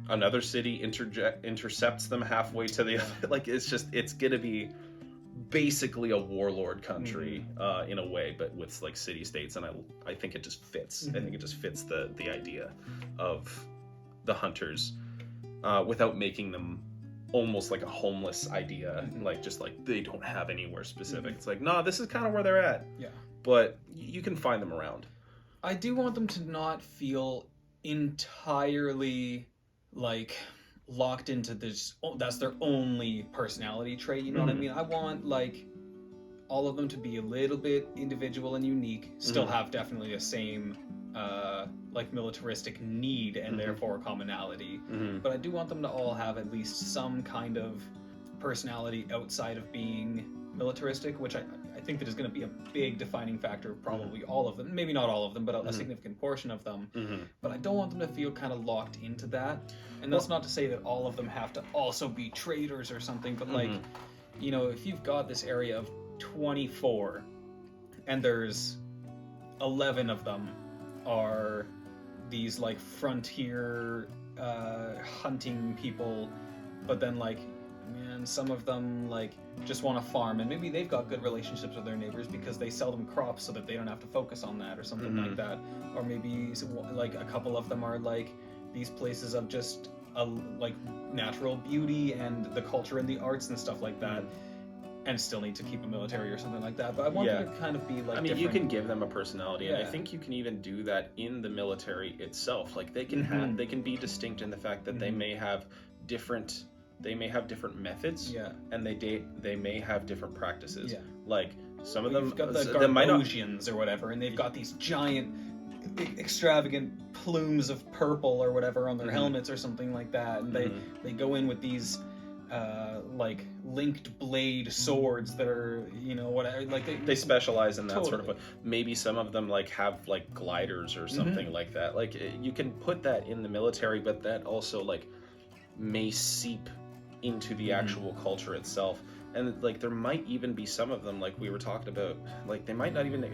Another city intercepts them halfway to the other. Like, it's gonna be basically a warlord country in a way, but with, like, city states, and I think it just fits. I think it just fits the idea of the hunters without making them almost like a homeless idea, like, just like they don't have anywhere specific. It's like, no, this is kind of where they're at. Yeah, but you can find them around. I do want them to not feel entirely like locked into this, that's their only personality trait, you know what I mean? I want, like, all of them to be a little bit individual and unique, still have definitely the same like, militaristic need and therefore commonality, but I do want them to all have at least some kind of personality outside of being militaristic, which I think that is going to be a big defining factor of probably all of them. Maybe not all of them, but a significant portion of them. But I don't want them to feel kind of locked into that. And that's not to say that all of them have to also be traitors or something, but like, you know, if you've got this area of 24 and there's 11 of them are these like frontier hunting people, but then like, man, some of them like just want to farm, and maybe they've got good relationships with their neighbors because they sell them crops so that they don't have to focus on that or something like that. Or maybe like a couple of them are like these places of just like natural beauty and the culture and the arts and stuff like that, and still need to keep a military or something like that. But I want them to kind of be like, I mean, different. you can give them a personality, and I think you can even do that in the military itself. Like they can have, they can be distinct in the fact that they may have different methods, and they may have different practices. Like some of them, you've got the they might not, Garbosians or whatever, and they've got these giant, extravagant plumes of purple or whatever on their helmets or something like that, and they go in with these like linked blade swords that are, you know, whatever, like they specialize in that sort of. Maybe some of them like have like gliders or something like that. Like you can put that in the military, but that also like may seep into the actual culture itself. And like there might even be some of them, like we were talking about, like they might not even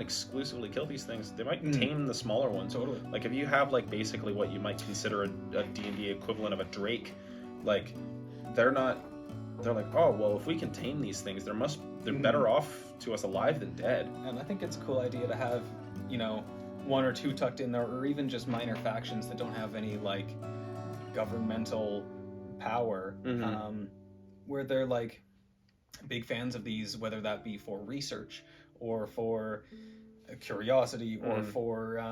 exclusively kill these things. They might tame the smaller ones. Totally. Like if you have like basically what you might consider a D&D equivalent of a drake, like they're like, oh well, if we can tame these things, they're better off to us alive than dead. And I think it's a cool idea to have, you know, one or two tucked in there, or even just minor factions that don't have any like governmental power, where they're like big fans of these, whether that be for research or for curiosity or for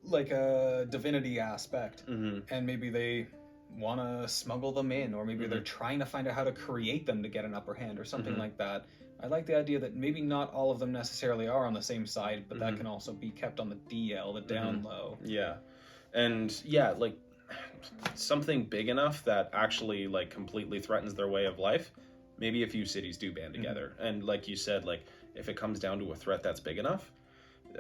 like a divinity aspect, and maybe they want to smuggle them in, or maybe they're trying to find out how to create them to get an upper hand or something like that. I like the idea that maybe not all of them necessarily are on the same side, but that can also be kept on the DL, the down low. Yeah. And yeah, like something big enough that actually like completely threatens their way of life, maybe a few cities do band together. And like you said, like if it comes down to a threat that's big enough,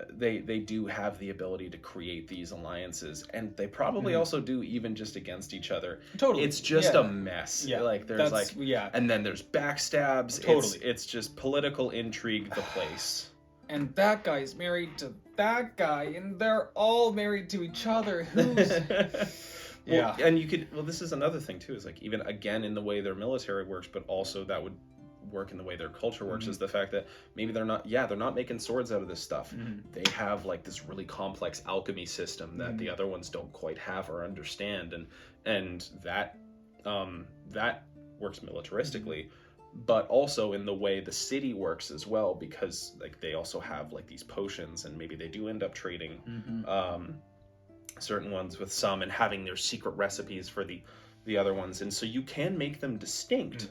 they do have the ability to create these alliances, and they probably also do, even just against each other. Totally. It's just a mess. Like there's and then there's backstabs. Totally. It's just political intrigue the place. And that guy's married to that guy, and they're all married to each other. Who's Well, and you could, this is another thing too, is like even again in the way their military works, but also that would work in the way their culture works, is the fact that maybe they're not making swords out of this stuff. They have like this really complex alchemy system that the other ones don't quite have or understand, and that works militaristically, but also in the way the city works as well, because like they also have like these potions, and maybe they do end up trading certain ones with some, and having their secret recipes for the other ones, and so you can make them distinct,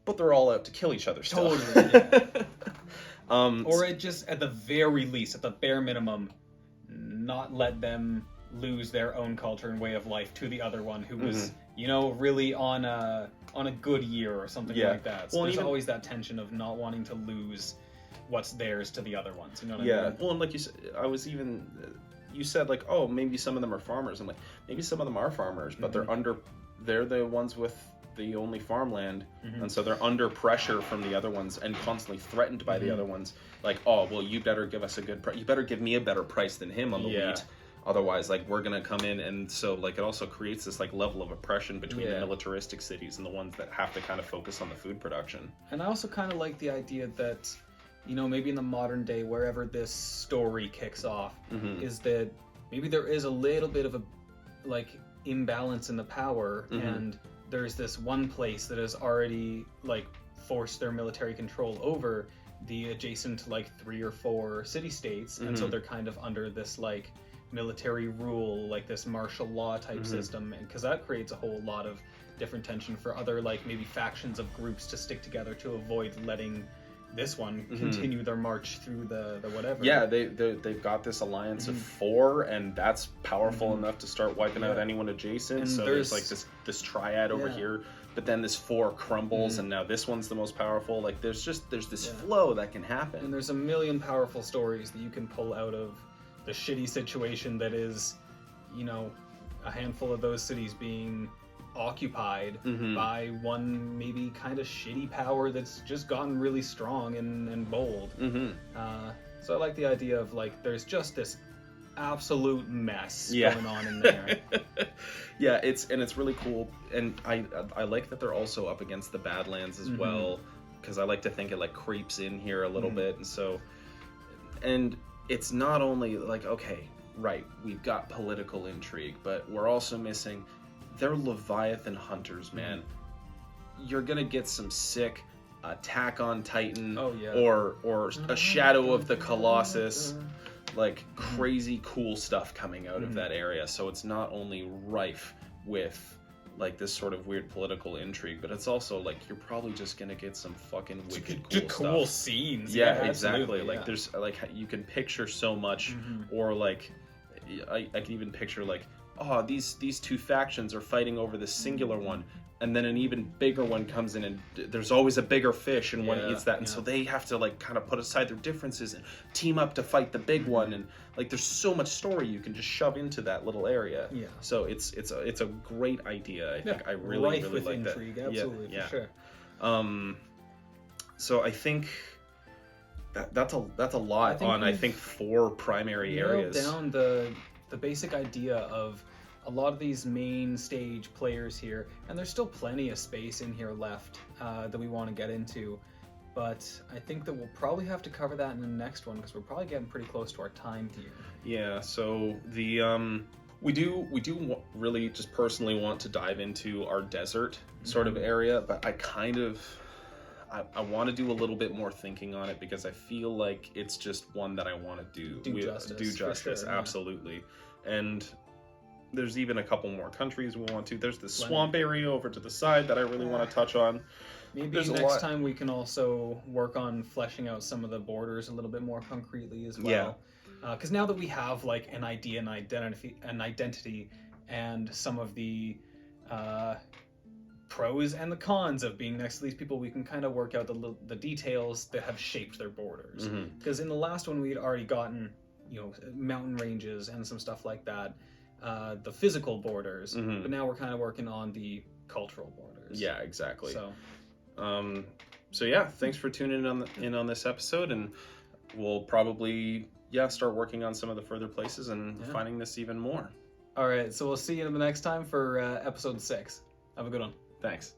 but they're all out to kill each other still. Totally. Or it just, at the very least, at the bare minimum, not let them lose their own culture and way of life to the other one who was, you know, really on a good year or something like that. So there's always that tension of not wanting to lose what's theirs to the other ones. You know what I mean? Well, and like you said, you said like, oh, maybe some of them are farmers, and like maybe some of them are farmers, but they're the ones with the only farmland, and so they're under pressure from the other ones and constantly threatened by the other ones. Like, oh well, you better give us a good price. You better give me a better price than him on the wheat. Otherwise, like, we're gonna come in, and so like it also creates this like level of oppression between the militaristic cities and the ones that have to kind of focus on the food production. And I also kind of like the idea that, you know, maybe in the modern day, wherever this story kicks off, is that maybe there is a little bit of a like imbalance in the power, and there's this one place that has already like forced their military control over the adjacent like 3 or 4 city-states, and so they're kind of under this like military rule, like this martial law type system, and because that creates a whole lot of different tension for other like maybe factions of groups to stick together to avoid letting this one continue their march through the whatever. Yeah, they've got this alliance of 4, and that's powerful enough to start wiping out anyone adjacent. And so there's like this triad over here but then this 4 crumbles and now this one's the most powerful. Like there's this flow that can happen. And there's a million powerful stories that you can pull out of the shitty situation that is, you know, a handful of those cities being occupied by one maybe kind of shitty power that's just gotten really strong and bold. So I like the idea of like there's just this absolute mess going on in there. Yeah, it's really cool, and I like that they're also up against the Badlands as well, because I like to think it like creeps in here a little bit, and so, and it's not only like, okay, right, we've got political intrigue, but we're also missing, they're Leviathan hunters, man. You're gonna get some sick Attack on Titan, or a Shadow of the Colossus, like crazy cool stuff coming out of that area. So it's not only rife with like this sort of weird political intrigue, but it's also like you're probably just gonna get some fucking wicked cool scenes. Yeah, exactly. Like there's like you can picture so much, or like I can even picture like, oh, these 2 factions are fighting over this singular one, and then an even bigger one comes in, and there's always a bigger fish, and one eats that, and so they have to like kind of put aside their differences and team up to fight the big one, and like there's so much story you can just shove into that little area. Yeah. So it's a great idea. I think I really like intrigue, that. Absolutely, for sure. So I think that's a lot I think 4 primary areas. Down the basic idea of a lot of these main stage players here, and there's still plenty of space in here left that we want to get into, but I think that we'll probably have to cover that in the next one because we're probably getting pretty close to our time here. Yeah, so the we do really just personally want to dive into our desert sort of area, but I want to do a little bit more thinking on it because I feel like it's just one that I want to do justice, sure, absolutely. And there's even a couple more countries we want to. There's the swamp area over to the side that I really want to touch on. Maybe next time we can also work on fleshing out some of the borders a little bit more concretely as well. Because now that we have like an idea, an identity, and some of the pros and the cons of being next to these people, we can kind of work out the details that have shaped their borders. Because in the last one we'd already gotten, you know, mountain ranges and some stuff like that, the physical borders, but now we're kind of working on the cultural borders. Yeah, exactly. So yeah, thanks for tuning in on this episode, and we'll probably start working on some of the further places and finding this even more. All right, so we'll see you the next time for episode 6. Have a good one. Thanks.